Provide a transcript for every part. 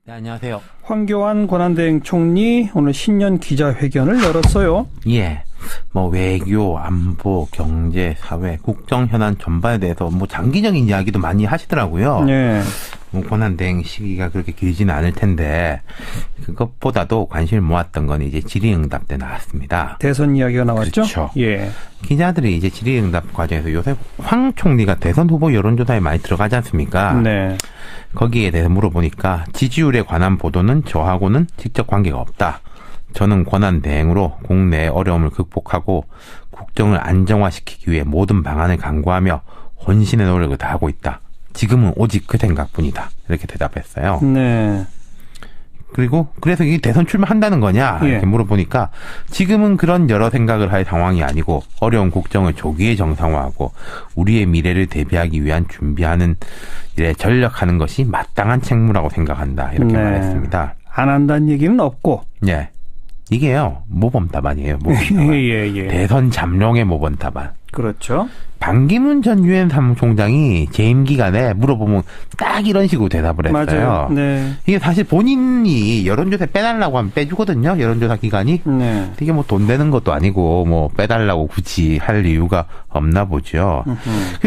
네, 안녕하세요. 황교안 권한대행 총리 오늘 신년 기자회견을 열었어요. 예. 외교, 안보, 경제, 사회, 국정 현안 전반에 대해서 장기적인 이야기도 많이 하시더라고요. 네. 권한대행 시기가 그렇게 길지는 않을 텐데 그것보다도 관심을 모았던 건 이제 질의응답 때 나왔습니다. 대선 이야기가 나왔죠? 그렇죠. 예. 기자들이 이제 질의응답 과정에서 요새 황 총리가 대선 후보 여론조사에 많이 들어가지 않습니까? 네. 거기에 대해서 물어보니까 지지율에 관한 보도는 저하고는 직접 관계가 없다. 저는 권한대행으로 국내의 어려움을 극복하고 국정을 안정화시키기 위해 모든 방안을 강구하며 혼신의 노력을 다하고 있다. 지금은 오직 그 생각뿐이다. 이렇게 대답했어요. 네. 그래서 이게 대선 출마한다는 거냐 이렇게 물어보니까 지금은 그런 여러 생각을 할 상황이 아니고 어려운 국정을 조기에 정상화하고 우리의 미래를 대비하기 위한 준비하는 일에 전력하는 것이 마땅한 책무라고 생각한다. 이렇게 말했습니다. 안 한다는 얘기는 없고. 네. 이게요. 모범답안이에요. 모범답안. 예. 대선 잠룡의 모범답안. 그렇죠. 반기문 전 유엔 사무총장이 재임 기간에 물어보면 딱 이런 식으로 대답을 했어요. 맞아요. 네. 이게 사실 본인이 여론조사에 빼달라고 하면 빼주거든요. 여론조사 기간이. 네. 이게 돈 되는 것도 아니고 빼달라고 굳이 할 이유가 없나 보죠.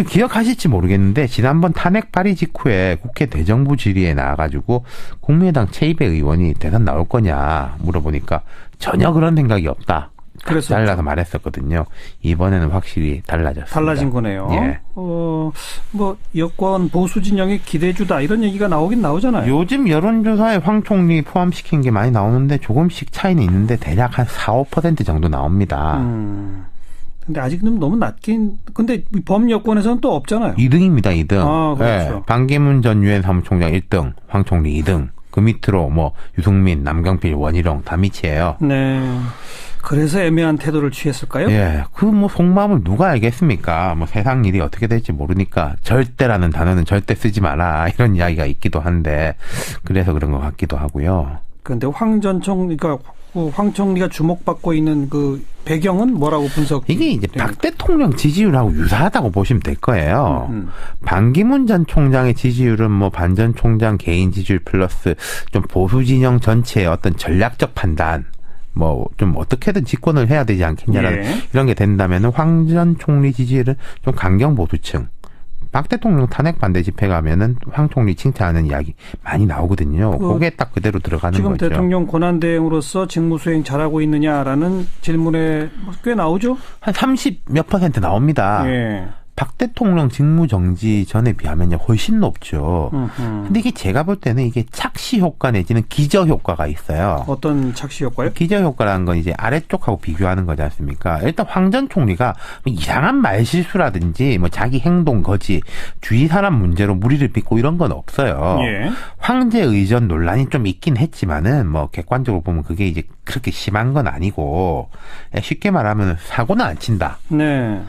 기억하실지 모르겠는데 지난번 탄핵 발의 직후에 국회 대정부 질의에 나와가지고 국민의당 최이배 의원이 대선 나올 거냐 물어보니까 전혀 그런 생각이 없다. 그래서 잘라서 말했었거든요. 이번에는 확실히 달라졌습니다. 달라진 거네요. 예. 여권 보수 진영의 기대주다 이런 얘기가 나오긴 나오잖아요. 요즘 여론조사에 황 총리 포함시킨 게 많이 나오는데 조금씩 차이는 있는데 대략 한 4-5% 정도 나옵니다. 근데 아직은 너무 낮긴. 근데 범여권에서는 또 없잖아요. 2등입니다. 2등. 아, 그렇죠. 네. 반기문 전 유엔 사무총장 1등, 황 총리 2등. 그 밑으로 유승민, 남경필, 원희룡 다 밑이에요. 네. 그래서 애매한 태도를 취했을까요? 예. 속마음을 누가 알겠습니까? 세상 일이 어떻게 될지 모르니까 절대라는 단어는 절대 쓰지 마라. 이런 이야기가 있기도 한데 그래서 그런 것 같기도 하고요. 그런데 황 총리가 주목받고 있는 그 배경은 뭐라고 이게 이제 박 대통령 지지율하고 유사하다고 보시면 될 거예요. 반기문 전 총장의 지지율은 반 전 총장 개인 지지율 플러스 좀 보수 진영 전체의 어떤 전략적 판단. 좀 어떻게든 집권을 해야 되지 않겠냐라는 이런 게 된다면 황 전 총리 지지율은 좀 강경 보수층. 박 대통령 탄핵 반대 집회 가면은 황 총리 칭찬하는 이야기 많이 나오거든요. 그게 딱 그대로 들어가는 지금 거죠. 지금 대통령 권한대행으로서 직무 수행 잘하고 있느냐라는 질문에 꽤 나오죠? 한 30몇 % 나옵니다. 예. 박 대통령 직무 정지 전에 비하면 훨씬 높죠. 근데 이게 제가 볼 때는 이게 착시 효과 내지는 기저 효과가 있어요. 어떤 착시 효과요? 기저 효과라는 건 이제 아래쪽하고 비교하는 거지 않습니까? 일단 황 전 총리가 이상한 말실수라든지 자기 행동 거지, 주위 사람 문제로 무리를 빚고 이런 건 없어요. 예. 황제 의전 논란이 좀 있긴 했지만은 객관적으로 보면 그게 이제 그렇게 심한 건 아니고 쉽게 말하면 사고는 안 친다. 네.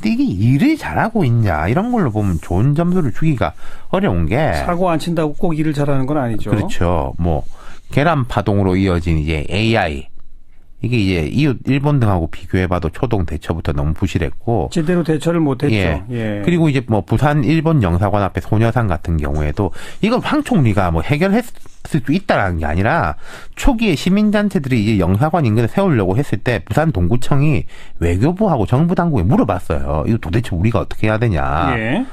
근데 이게 일을 잘하고 있냐 이런 걸로 보면 좋은 점수를 주기가 어려운 게 사고 안 친다고 꼭 일을 잘하는 건 아니죠. 그렇죠. 계란 파동으로 이어진 이제 AI 이게 이제 이웃 일본 등하고 비교해봐도 초동 대처부터 너무 부실했고 제대로 대처를 못했죠. 예. 그리고 이제 부산 일본 영사관 앞에 소녀상 같은 경우에도 이걸 황 총리가 해결했을 수 있다라는 게 아니라 초기에 시민단체들이 이제 영사관 인근에 세우려고 했을 때 부산 동구청이 외교부하고 정부 당국에 물어봤어요. 이거 도대체 우리가 어떻게 해야 되냐. 예.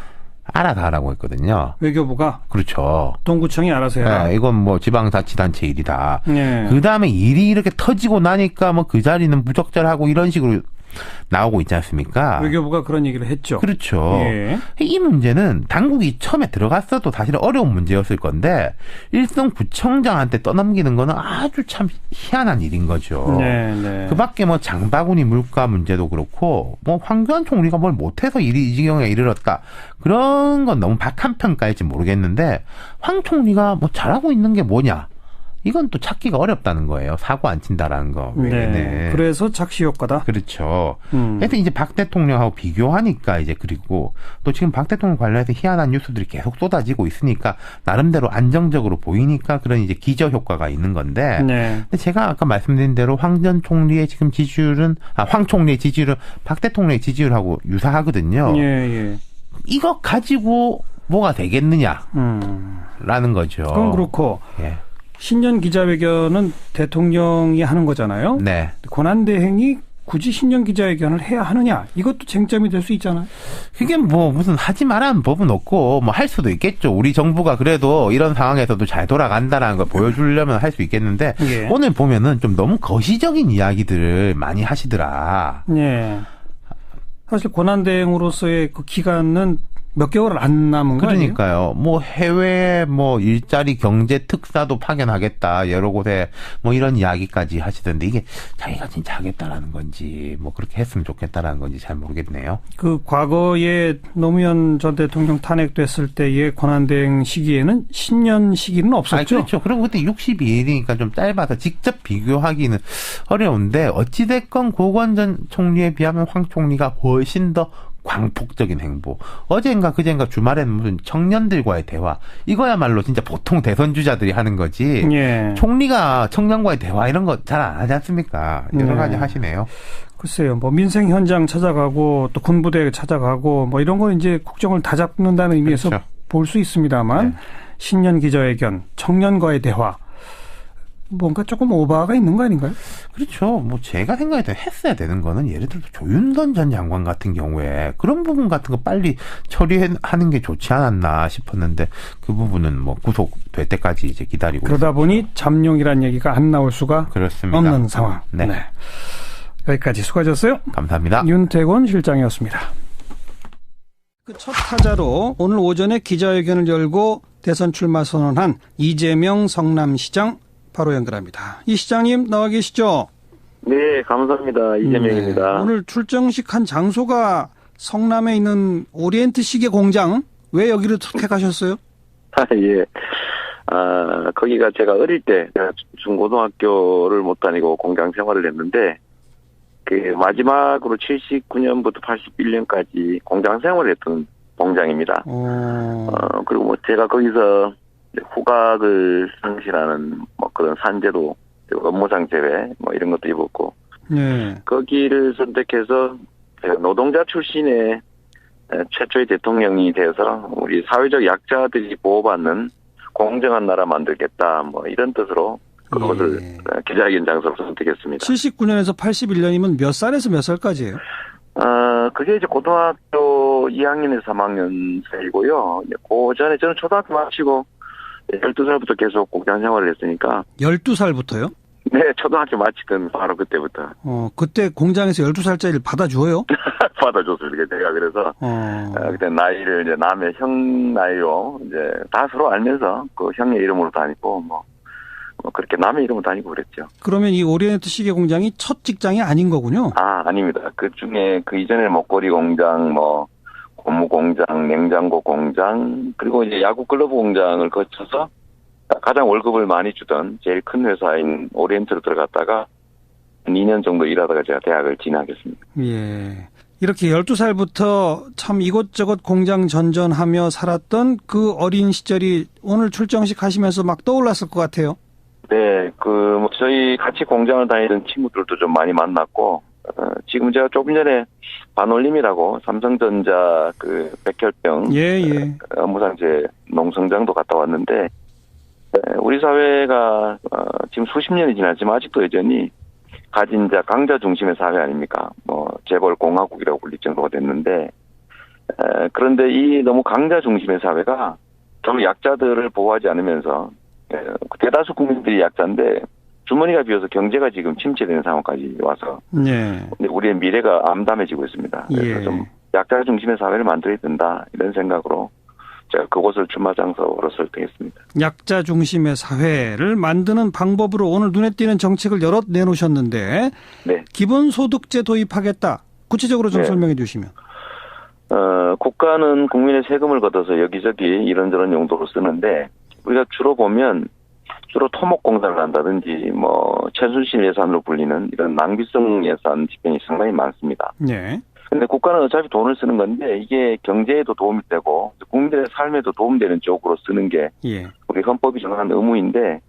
알아서 하라고 했거든요. 외교부가? 그렇죠. 동구청이 알아서 해라. 네, 이건 지방자치단체 일이다. 예. 그 다음에 일이 이렇게 터지고 나니까 그 자리는 부적절하고 이런 식으로 나오고 있지 않습니까? 외교부가 그런 얘기를 했죠. 그렇죠. 예. 이 문제는 당국이 처음에 들어갔어도 사실은 어려운 문제였을 건데 일선 구청장한테 떠넘기는 거는 아주 참 희한한 일인 거죠. 네. 그 밖에 장바구니 물가 문제도 그렇고 황교안 총리가 뭘 못해서 이 지경에 이르렀다. 그런 건 너무 박한 평가일지 모르겠는데 황 총리가 잘하고 있는 게 뭐냐. 이건 또 찾기가 어렵다는 거예요. 사고 안 친다라는 거. 네. 그래서 착시 효과다. 그렇죠. 그래서 이제 박 대통령하고 비교하니까 그리고 또 지금 박 대통령 관련해서 희한한 뉴스들이 계속 쏟아지고 있으니까 나름대로 안정적으로 보이니까 그런 이제 기저 효과가 있는 건데. 네. 근데 제가 아까 말씀드린 대로 황 전 총리의 지금 지지율은 황 총리의 지지율은 박 대통령의 지지율하고 유사하거든요. 예. 이거 가지고 뭐가 되겠느냐. 라는 거죠. 그건 그렇고. 예. 신년 기자회견은 대통령이 하는 거잖아요. 네. 권한대행이 굳이 신년 기자회견을 해야 하느냐, 이것도 쟁점이 될 수 있잖아요. 그게 뭐 무슨 하지 말라는 법은 없고 뭐 할 수도 있겠죠. 우리 정부가 그래도 이런 상황에서도 잘 돌아간다라는 걸 보여주려면 할 수 있겠는데 예. 오늘 보면은 좀 너무 거시적인 이야기들을 많이 하시더라. 예. 사실 권한대행으로서의 그 기간은 몇 개월 안 남은 거 아니에요? 그러니까요. 뭐 해외 뭐 일자리 경제 특사도 파견하겠다 여러 곳에 뭐 이런 이야기까지 하시던데 이게 자기가 진짜 하겠다라는 건지 뭐 그렇게 했으면 좋겠다라는 건지 잘 모르겠네요. 그 과거에 노무현 전 대통령 탄핵됐을 때의 권한대행 시기에는 신년 시기는 없었죠. 그렇죠. 그리고 그때 62일이니까 좀 짧아서 직접 비교하기는 어려운데 어찌됐건 고관 전 총리에 비하면 황 총리가 훨씬 더 광폭적인 행보. 어젠가 그젠가 주말에는 무슨 청년들과의 대화. 이거야말로 진짜 보통 대선 주자들이 하는 거지. 예. 총리가 청년과의 대화 이런 거 잘 안 하지 않습니까? 여러 가지 하시네요. 글쎄요. 뭐 민생 현장 찾아가고 또 군부대 찾아가고 뭐 이런 거 이제 국정을 다 잡는다는 의미에서 그렇죠. 볼 수 있습니다만 신년 기자회견, 청년과의 대화. 뭔가 조금 오바가 있는 거 아닌가요? 그렇죠. 뭐 제가 생각할 때 했어야 되는 거는 예를 들어서 조윤선 전 장관 같은 경우에 그런 부분 같은 거 빨리 처리하는 게 좋지 않았나 싶었는데 그 부분은 뭐 구속될 때까지 이제 기다리고 그러다 있습니다. 보니 잠룡이라는 얘기가 안 나올 수가 그렇습니다. 없는 상황. 네. 여기까지 수고하셨어요. 감사합니다. 윤태곤 실장이었습니다. 그 첫 타자로 오늘 오전에 기자회견을 열고 대선 출마 선언한 이재명 성남시장 바로 연결합니다. 이 시장님 나와 계시죠? 네, 감사합니다. 이재명입니다. 네, 오늘 출정식 한 장소가 성남에 있는 오리엔트 시계 공장. 왜 여기를 택하셨어요? 예. 거기가 제가 어릴 때 중고등학교를 못 다니고 공장 생활을 했는데 그 마지막으로 79년부터 81년까지 공장 생활을 했던 공장입니다. 그리고 뭐 제가 거기서 후각을 상실하는 뭐 그런 산재도 업무상 제외 뭐 이런 것도 입었고 거기를 선택해서 제가 노동자 출신의 최초의 대통령이 돼서 우리 사회적 약자들이 보호받는 공정한 나라 만들겠다 뭐 이런 뜻으로 그것을 기자회견 장소로 선택했습니다. 79년에서 81년이면 몇 살에서 몇 살까지예요? 그게 이제 고등학교 2학년에서 3학년 사이고요. 그 전에 저는 초등학교 마치고 12살부터 계속 공장 생활을 했으니까. 12살부터요? 네, 초등학교 마치던 바로 그때부터. 그때 공장에서 12살짜리를 받아줘요? 받아줬어요. 제가 그래서, 그때 나이를 이제 남의 형 나이로 이제 다 서로 알면서 그 형의 이름으로 다니고 뭐 그렇게 남의 이름으로 다니고 그랬죠. 그러면 이 오리엔트 시계 공장이 첫 직장이 아닌 거군요? 아닙니다. 그 중에 그 이전에 먹거리 공장, 뭐, 고무 공장, 냉장고 공장, 그리고 이제 야구 글러브 공장을 거쳐서 가장 월급을 많이 주던 제일 큰 회사인 오리엔트로 들어갔다가 2년 정도 일하다가 제가 대학을 진학했습니다. 예. 이렇게 12살부터 참 이곳저곳 공장 전전하며 살았던 그 어린 시절이 오늘 출정식 하시면서 막 떠올랐을 것 같아요. 네, 뭐 저희 같이 공장을 다니던 친구들도 좀 많이 만났고, 지금 제가 조금 전에 반올림이라고 삼성전자 그 백혈병 업무상재 농성장도 갔다 왔는데 우리 사회가 지금 수십 년이 지났지만 아직도 여전히 가진 자 강자 중심의 사회 아닙니까? 뭐 재벌 공화국이라고 불릴 정도가 됐는데 그런데 이 너무 강자 중심의 사회가 좀 약자들을 보호하지 않으면서 대다수 국민들이 약자인데 주머니가 비어서 경제가 지금 침체되는 상황까지 와서 우리의 미래가 암담해지고 있습니다. 그래서 좀 약자 중심의 사회를 만들어야 된다 이런 생각으로 제가 그곳을 출마 장소로 설정했습니다. 약자 중심의 사회를 만드는 방법으로 오늘 눈에 띄는 정책을 여럿 내놓으셨는데 기본소득제 도입하겠다. 구체적으로 좀 설명해 주시면. 국가는 국민의 세금을 걷어서 여기저기 이런저런 용도로 쓰는데 우리가 주로 보면 토목공사를 한다든지 뭐 최순실 예산으로 불리는 이런 낭비성 예산 집행이 상당히 많습니다. 근데 국가는 어차피 돈을 쓰는 건데 이게 경제에도 도움이 되고 국민들의 삶에도 도움되는 쪽으로 쓰는 게 우리 헌법이 정한 의무인데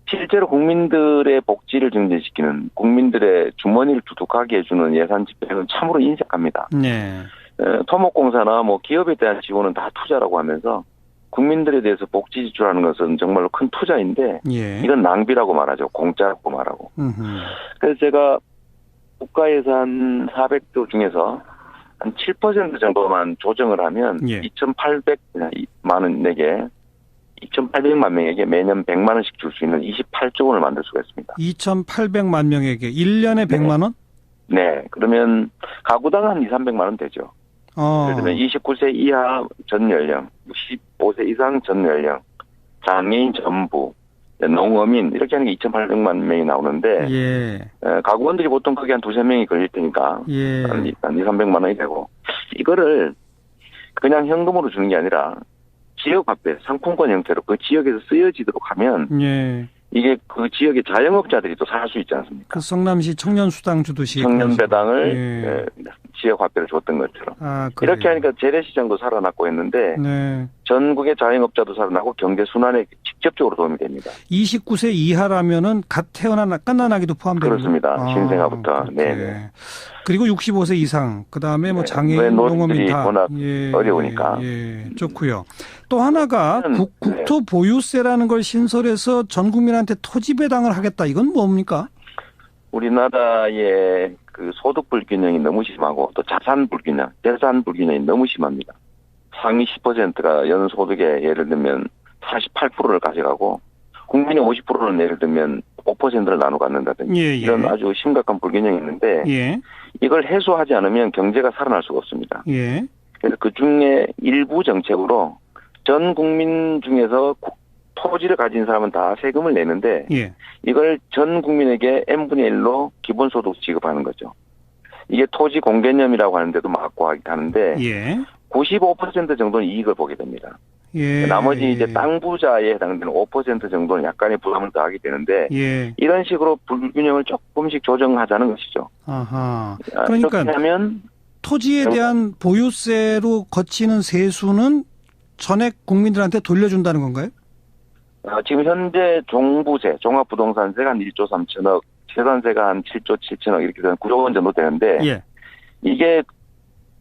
실제로 국민들의 복지를 증진시키는 국민들의 주머니를 두둑하게 해주는 예산 집행은 참으로 인색합니다. 토목공사나 뭐 기업에 대한 지원은 다 투자라고 하면서 국민들에 대해서 복지 지출하는 것은 정말로 큰 투자인데 예. 이건 낭비라고 말하죠. 공짜라고 말하고. 그래서 제가 국가 예산 400조 중에서 한 7% 정도만 조정을 하면 예. 2,800만 원에게 2,800만 명에게 매년 100만 원씩 줄 수 있는 28조 원을 만들 수가 있습니다. 2,800만 명에게 1년에 100만 원? 네. 그러면 가구당 한 2, 300만 원 되죠. 예를 들면 29세 이하 전 연령, 65세 이상 전 연령, 장애인 전부, 농어민 이렇게 하는 게 2,800만 명이 나오는데 예. 가구원들이 보통 그게 한 2-3명이 걸릴 테니까 예. 한 2, 300만 원이 되고 이거를 그냥 현금으로 주는 게 아니라 지역 화폐, 상품권 형태로 그 지역에서 쓰여지도록 하면 예. 이게 그 지역의 자영업자들이 또 살 수 있지 않습니까? 그 성남시 청년수당 주듯이. 청년배당을 예. 지역 화폐를 줬던 것처럼. 그래요. 이렇게 하니까 재래시장도 살아났고 했는데 네. 전국의 자영업자도 살아나고 경제 순환에 직접적으로 도움이 됩니다. 29세 이하라면은 갓 태어난 끝난아기도 포함되는 그렇습니다. 신생아부터. 네. 그리고 65세 이상, 그다음에 뭐 네. 장애인, 농어민 다 워낙 예. 어려우니까. 예. 좋고요. 또 하나가 국토 보유세라는 걸 신설해서 전 국민한테 토지 배당을 하겠다. 이건 뭡니까? 우리나라의 그 소득 불균형이 너무 심하고 또 자산 불균형, 재산 불균형이 너무 심합니다. 상위 10%가 연소득의 예를 들면 48%를 가져가고 국민의 50%는 예를 들면 5%를 나눠 갖는다든지 예. 이런 아주 심각한 불균형이 있는데 예. 이걸 해소하지 않으면 경제가 살아날 수가 없습니다. 예. 그래서 그중에 일부 정책으로 전 국민 중에서 토지를 가진 사람은 다 세금을 내는데 예. 이걸 전 국민에게 n분의 1로 기본소득 지급하는 거죠. 이게 토지 공개념이라고 하는데도 맞고 하는데 예. 95% 정도는 이익을 보게 됩니다. 예. 나머지 이제 땅 부자에 해당되는 5% 정도는 약간의 부담을 더하게 되는데 예. 이런 식으로 불균형을 조금씩 조정하자는 것이죠. 아하. 그러니까 이렇게 하면 토지에 대한 보유세로 거치는 세수는 전액 국민들한테 돌려준다는 건가요? 지금 현재 종부세, 종합부동산세가 한 1조 3천억, 재산세가 한 7조 7천억 이렇게 되는 9조 원 정도 되는데 예. 이게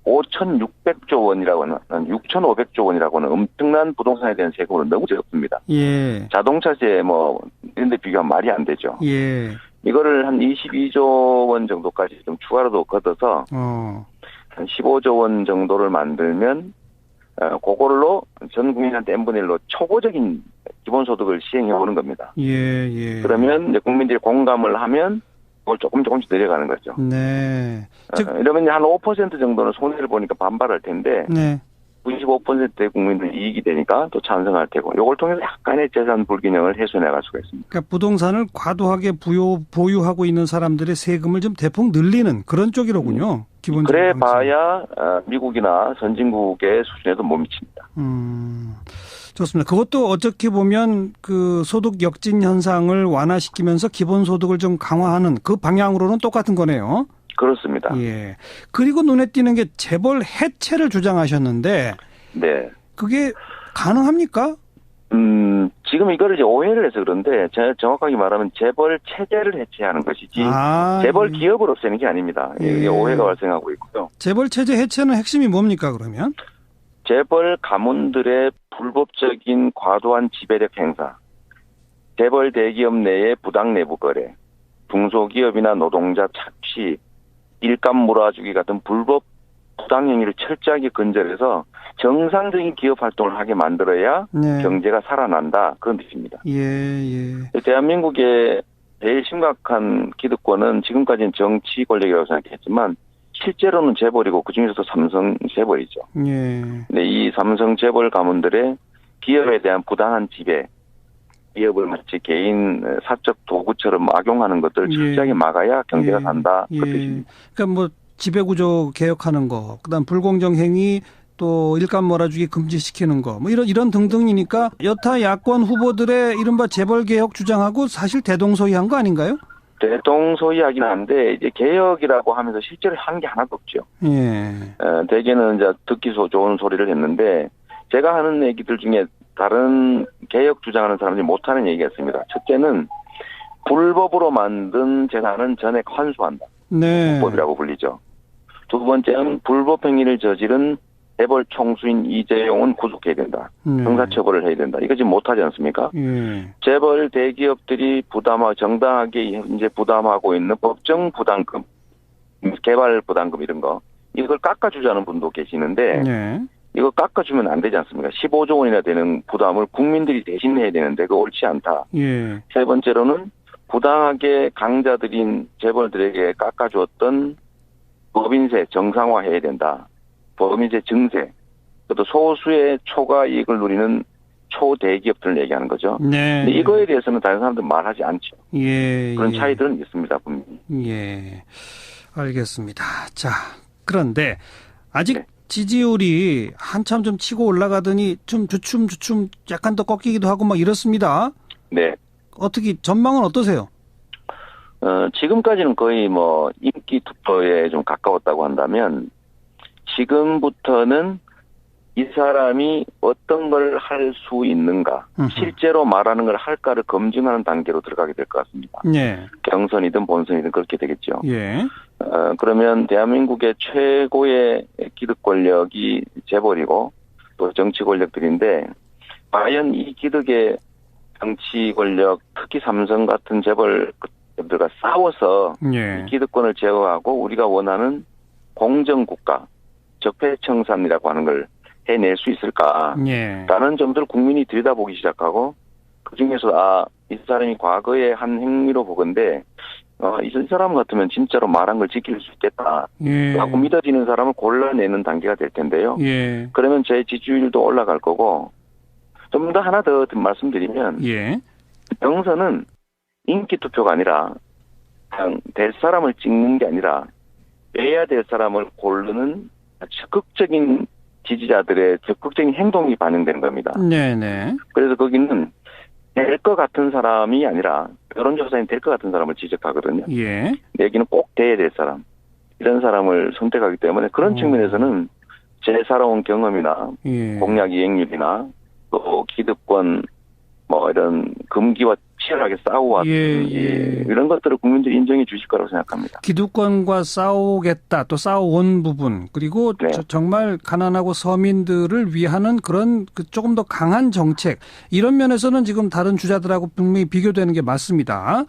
5,600조 원이라고 하는 6,500조 원이라고 하는 엄청난 부동산에 대한 세금으로 너무 적습니다. 예. 자동차세 뭐 이런 데 비교하면 말이 안 되죠. 예. 이거를 한 22조 원 정도까지 좀 추가로 걷어서 한 15조 원 정도를 만들면 그걸로 전 국민한테 n분의 1로 초보적인 기본소득을 시행해 오는 겁니다. 예. 그러면 이제 국민들이 공감을 하면 그걸 조금씩 내려가는 거죠. 네. 이러면 한 5% 정도는 손해를 보니까 반발할 텐데 네. 95%의 국민들이 이익이 되니까 또 찬성할 테고 이걸 통해서 약간의 재산 불균형을 해소해나갈 수가 있습니다. 그러니까 부동산을 과도하게 보유하고 있는 사람들의 세금을 좀 대폭 늘리는 그런 쪽이로군요. 기본적으로. 그래 봐야 미국이나 선진국의 수준에도 못 미칩니다. 좋습니다. 그것도 어떻게 보면 그 소득 역진 현상을 완화시키면서 기본소득을 좀 강화하는 그 방향으로는 똑같은 거네요. 그렇습니다. 예. 그리고 눈에 띄는 게 재벌 해체를 주장하셨는데, 네. 그게 가능합니까? 지금 이거를 이제 오해를 해서 그런데 정확하게 말하면 재벌 체제를 해체하는 것이지 재벌 기업을 없애는 게 아닙니다. 이게 오해가 발생하고 있고요. 재벌 체제 해체는 핵심이 뭡니까 그러면? 재벌 가문들의 불법적인 과도한 지배력 행사, 재벌 대기업 내의 부당 내부 거래, 중소기업이나 노동자 착취, 일감 몰아주기 같은 불법 부당 행위를 철저하게 근절해서 정상적인 기업 활동을 하게 만들어야 네. 경제가 살아난다. 그런 뜻입니다. 예. 대한민국의 제일 심각한 기득권은 지금까지는 정치 권력이라고 생각했지만 실제로는 재벌이고 그중에서도 삼성 재벌이죠. 예. 근데 이 삼성 재벌 가문들의 기업에 대한 부당한 지배, 기업을 마치 개인 사적 도구처럼 악용하는 것들을 철저하게 막아야 경제가 산다. 그 뜻입니다. 그러니까 뭐 지배구조 개혁하는 거, 그다음 불공정 행위, 또 일감 몰아주기 금지시키는 거, 뭐 이런 등등이니까 여타 야권 후보들의 이른바 재벌 개혁 주장하고 사실 대동소이한 거 아닌가요? 대동소이하긴 한데 이제 개혁이라고 하면서 실제로 한 게 하나도 없죠. 예. 대개는 이제 듣기 좋은 소리를 했는데 제가 하는 얘기들 중에 다른 개혁 주장하는 사람들이 못하는 얘기가 있습니다. 첫째는 불법으로 만든 재산은 전액 환수한다. 네. 불법이라고 불리죠. 두 번째는 불법 행위를 저지른 재벌 총수인 이재용은 구속해야 된다. 형사처벌을 해야 된다. 이거 지금 못하지 않습니까? 재벌 대기업들이 정당하게 이제 부담하고 있는 법정 부담금, 개발 부담금 이런 거, 이걸 깎아주자는 분도 계시는데 이거 깎아주면 안 되지 않습니까? 15조 원이나 되는 부담을 국민들이 대신 해야 되는데 그거 옳지 않다. 세 번째로는 부당하게 강자들인 재벌들에게 깎아주었던 법인세 정상화해야 된다. 법인세 증세, 또 소수의 초과 이익을 누리는 초대기업들을 얘기하는 거죠. 네. 근데 이거에 대해서는 다른 사람들은 말하지 않죠. 그런 차이들은 있습니다, 분명히. 알겠습니다. 자, 그런데 아직 지지율이 한참 좀 치고 올라가더니 좀 주춤 약간 더 꺾이기도 하고 막 이렇습니다. 네. 어떻게 전망은 어떠세요? 지금까지는 거의 뭐 인기 투표에 좀 가까웠다고 한다면 지금부터는 이 사람이 어떤 걸 할 수 있는가, 실제로 말하는 걸 할까를 검증하는 단계로 들어가게 될 것 같습니다. 경선이든 본선이든 그렇게 되겠죠. 그러면 대한민국의 최고의 기득 권력이 재벌이고 또 정치 권력들인데 과연 이 기득의 정치 권력, 특히 삼성 같은 재벌들과 싸워서 이 기득권을 제어하고 우리가 원하는 공정국가, 적폐청산이라고 하는 걸 해낼 수 있을까라는 점들을 국민이 들여다보기 시작하고 그중에서 이 사람이 과거에 한 행위로 보건데 이 사람 같으면 진짜로 말한 걸 지킬 수 있겠다라고 믿어지는 사람을 골라내는 단계가 될 텐데요. 그러면 제 지지율도 올라갈 거고 좀 더 하나 더 말씀드리면 경선은 인기 투표가 아니라 그냥 될 사람을 찍는 게 아니라 빼야 될 사람을 고르는 적극적인 지지자들의 적극적인 행동이 반영되는 겁니다. 그래서 거기는 될 것 같은 사람이 아니라 여론조사인 될 것 같은 사람을 지적하거든요. 내기는 꼭 돼야 될 사람. 이런 사람을 선택하기 때문에 그런 측면에서는 제 살아온 경험이나 공약 이행률이나 또 기득권 이런 금기와 치열하게 싸워왔던 이런 것들을 국민들이 인정해 주실 거라고 생각합니다. 기득권과 싸우겠다, 또 싸워온 부분, 그리고 정말 가난하고 서민들을 위하는 그런 조금 더 강한 정책, 이런 면에서는 지금 다른 주자들하고 분명히 비교되는 게 맞습니다.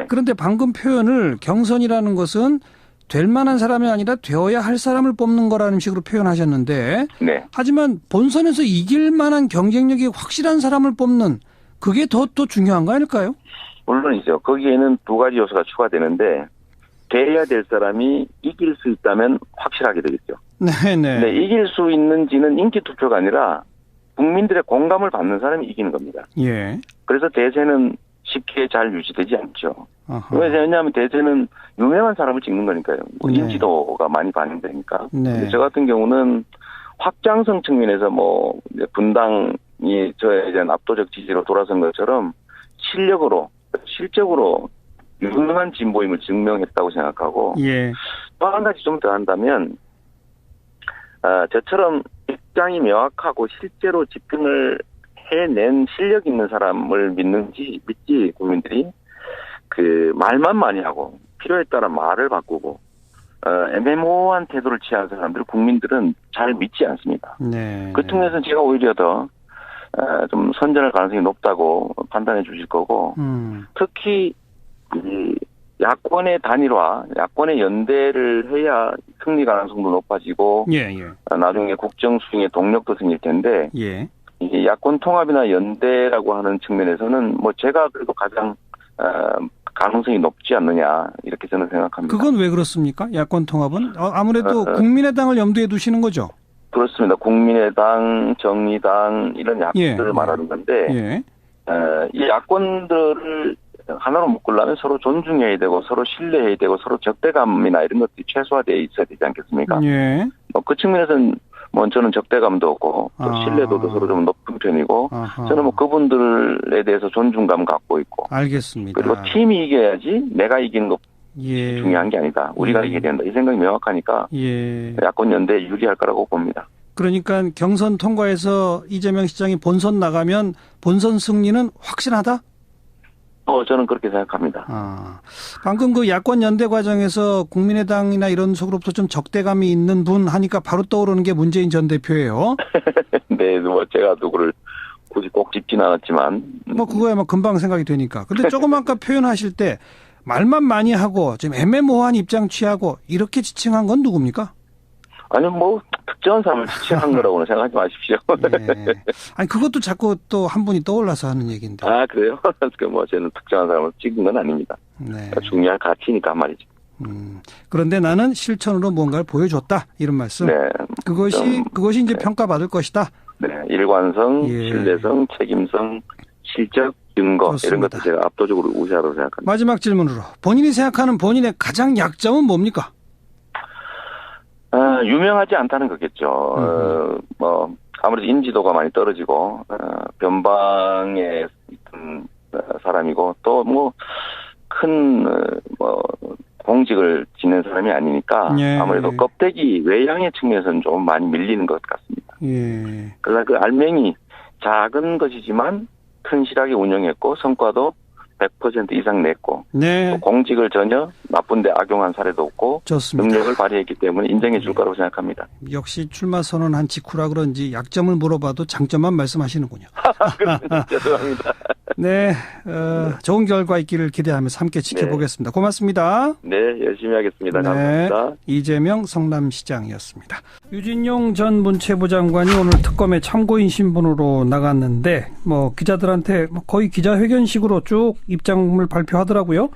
그런데 방금 표현을 경선이라는 것은 될 만한 사람이 아니라 되어야 할 사람을 뽑는 거라는 식으로 표현하셨는데 하지만 본선에서 이길 만한 경쟁력이 확실한 사람을 뽑는 그게 더 중요한 거 아닐까요? 물론이죠. 거기에는 두 가지 요소가 추가되는데 돼야 될 사람이 이길 수 있다면 확실하게 되겠죠. 근데 이길 수 있는지는 인기 투표가 아니라 국민들의 공감을 받는 사람이 이기는 겁니다. 그래서 대세는 쉽게 잘 유지되지 않죠. 왜냐하면 대세는 유명한 사람을 찍는 거니까요. 인지도가 많이 반영되니까. 저 같은 경우는 확장성 측면에서 분당이 저에 대한 압도적 지지로 돌아선 것처럼 실적으로 유능한 진보임을 증명했다고 생각하고 또 한 가지 좀 더 한다면 저처럼 입장이 명확하고 실제로 집행을 해낸 실력 있는 사람을 믿지 국민들이 말만 많이 하고 필요에 따라 말을 바꾸고 애매모호한 태도를 취하는 사람들을 국민들은 잘 믿지 않습니다. 그 측면에서는 제가 오히려 더 좀 선전할 가능성이 높다고 판단해 주실 거고 특히 이 야권의 단일화, 야권의 연대를 해야 승리 가능성도 높아지고 나중에 국정 수행의 동력도 생길 텐데 이게 야권 통합이나 연대라고 하는 측면에서는 제가 그래도 가장 가능성이 높지 않느냐 이렇게 저는 생각합니다. 그건 왜 그렇습니까? 야권 통합은 아무래도 국민의당을 염두에 두시는 거죠? 그렇습니다. 국민의당, 정의당 이런 야권들을 말하는 건데 이 야권들을 하나로 묶으려면 서로 존중해야 되고 서로 신뢰해야 되고 서로 적대감이나 이런 것들이 최소화되어 있어야 되지 않겠습니까? 그 측면에서는 저는 적대감도 없고 또 신뢰도도 서로 좀 높은 편이고 저는 그분들에 대해서 존중감 갖고 있고 알겠습니다. 그리고 팀이 이겨야지 내가 이기는 것 중요한 게 아니다. 우리가 이겨야 된다. 이 생각이 명확하니까 야권 연대에 유리할 거라고 봅니다. 그러니까 경선 통과해서 이재명 시장이 본선 나가면 본선 승리는 확실하다? 저는 그렇게 생각합니다. 방금 그 야권 연대 과정에서 국민의당이나 이런 속으로부터 좀 적대감이 있는 분 하니까 바로 떠오르는 게 문재인 전 대표예요. 네, 뭐 제가 누구를 굳이 꼭 짚진 않았지만. 뭐 그거야 뭐 금방 생각이 되니까. 근데 조금 아까 표현하실 때 말만 많이 하고 좀 애매모호한 입장 취하고 이렇게 지칭한 건 누굽니까? 아니 뭐 특정한 사람을 지칭한 거라고는 생각하지 마십시오. 네. 아니 그것도 자꾸 또 한 분이 떠올라서 하는 얘기인데. 아 그래요? 그 뭐 저는 특정한 사람을 찍은 건 아닙니다. 네. 중요한 가치니까 한 말이죠. 그런데 나는 실천으로 뭔가를 보여줬다 이런 말씀. 네. 그것이 이제 평가받을 것이다. 네. 일관성, 신뢰성, 책임성, 실적, 증거 그렇습니다. 이런 것들 제가 압도적으로 우세하다고 생각합니다. 마지막 질문으로 본인이 생각하는 본인의 가장 약점은 뭡니까? 유명하지 않다는 거겠죠. 뭐 아무래도 인지도가 많이 떨어지고 변방에 있던 사람이고 또 뭐 큰 공직을 지낸 사람이 아니니까 예. 아무래도 껍데기 외양의 측면에서는 좀 많이 밀리는 것 같습니다. 예. 그러나 그 알맹이 작은 것이지만 튼실하게 운영했고 성과도 100% 이상 냈고 네. 또 공직을 전혀 나쁜데 악용한 사례도 없고 좋습니다. 능력을 발휘했기 때문에 인정해 줄 거라고 생각합니다. 역시 출마 선언한 직후라 그런지 약점을 물어봐도 장점만 말씀하시는군요. 죄송합니다. 네, 좋은 결과 있기를 기대하면서 함께 지켜보겠습니다. 고맙습니다. 네, 열심히 하겠습니다. 감사합니다. 이재명 성남시장이었습니다. 유진용 전 문체부 장관이 오늘 특검의 참고인 신분으로 나갔는데 뭐 기자들한테 거의 기자회견식으로 쭉 입장을 발표하더라고요.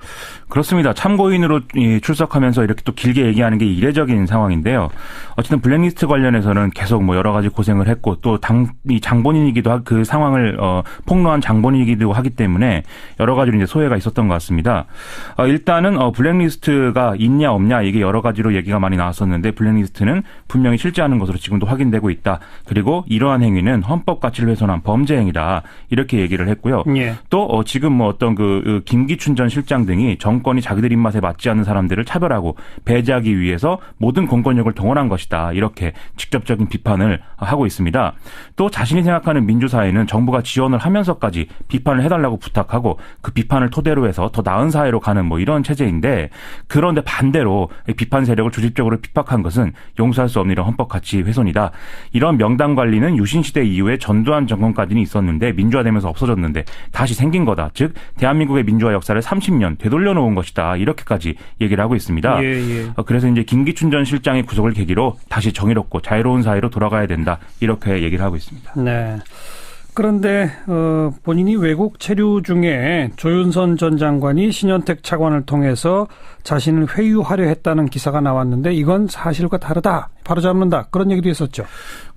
그렇습니다. 참고인으로 출석하면서 이렇게 또 길게 얘기하는 게 이례적인 상황인데요. 어쨌든 블랙리스트 관련해서는 계속 뭐 여러 가지 고생을 했고 또 이 장본인이기도 하고 그 상황을 폭로한 장본인이기도 하기 때문에 여러 가지로 이제 소외가 있었던 것 같습니다. 일단은 블랙리스트가 있냐 없냐 이게 여러 가지로 얘기가 많이 나왔었는데 블랙리스트는 분명히 실제하는 것으로 지금도 확인되고 있다. 그리고 이러한 행위는 헌법 가치를 훼손한 범죄 행위다. 이렇게 얘기를 했고요. 예. 또 지금 뭐 어떤 그 김기춘 전 실장 등이 정권이 자기들 입맛에 맞지 않는 사람들을 차별하고 배제하기 위해서 모든 공권력을 동원한 것이다. 이렇게 직접적인 비판을 하고 있습니다. 또 자신이 생각하는 민주사회는 정부가 지원을 하면서까지 비판을 해달라고 부탁하고 그 비판을 토대로 해서 더 나은 사회로 가는 뭐 이런 체제인데 그런데 반대로 비판 세력을 조직적으로 핍박한 것은 용서할 수 없는 이런 헌법 가치 훼손이다. 이런 명당 관리는 유신시대 이후에 전두환 정권까지는 있었는데 민주화되면서 없어졌는데 다시 생긴 거다. 즉 대한민국의 민주화 역사를 30년 되돌려 놓은 것이다. 이렇게까지 얘기를 하고 있습니다. 예. 그래서 이제 김기춘 전 실장의 구속을 계기로 다시 정의롭고 자유로운 사회로 돌아가야 된다. 이렇게 얘기를 하고 있습니다. 네. 그런데 본인이 외국 체류 중에 조윤선 전 장관이 신현택 차관을 통해서 자신을 회유하려 했다는 기사가 나왔는데 이건 사실과 다르다. 바로잡는다. 그런 얘기도 있었죠.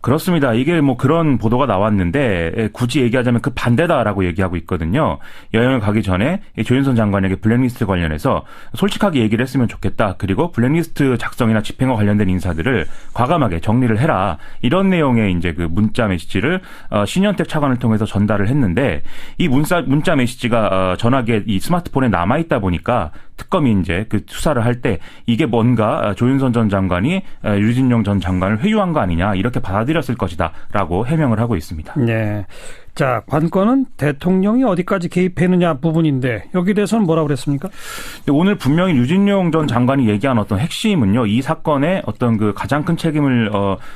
그렇습니다. 이게 뭐 그런 보도가 나왔는데 굳이 얘기하자면 그 반대다라고 얘기하고 있거든요. 여행을 가기 전에 조윤선 장관에게 블랙리스트 관련해서 솔직하게 얘기를 했으면 좋겠다. 그리고 블랙리스트 작성이나 집행과 관련된 인사들을 과감하게 정리를 해라. 이런 내용의 이제 그 문자 메시지를 신현택 차관을 통해서 전달을 했는데 이 문자 메시지가 전화기에 이 스마트폰에 남아 있다 보니까 특검이 이제 그 수사를 할 때 이게 뭔가 조윤선 전 장관이 유진용 전 장관을 회유한 거 아니냐 이렇게 받아들였을 것이다라고 해명을 하고 있습니다. 네. 자, 관건은 대통령이 어디까지 개입했느냐 부분인데 여기에 대해서는 뭐라고 그랬습니까? 오늘 분명히 유진용 전 장관이 얘기한 어떤 핵심은요. 이 사건의 어떤 그 가장 큰 책임을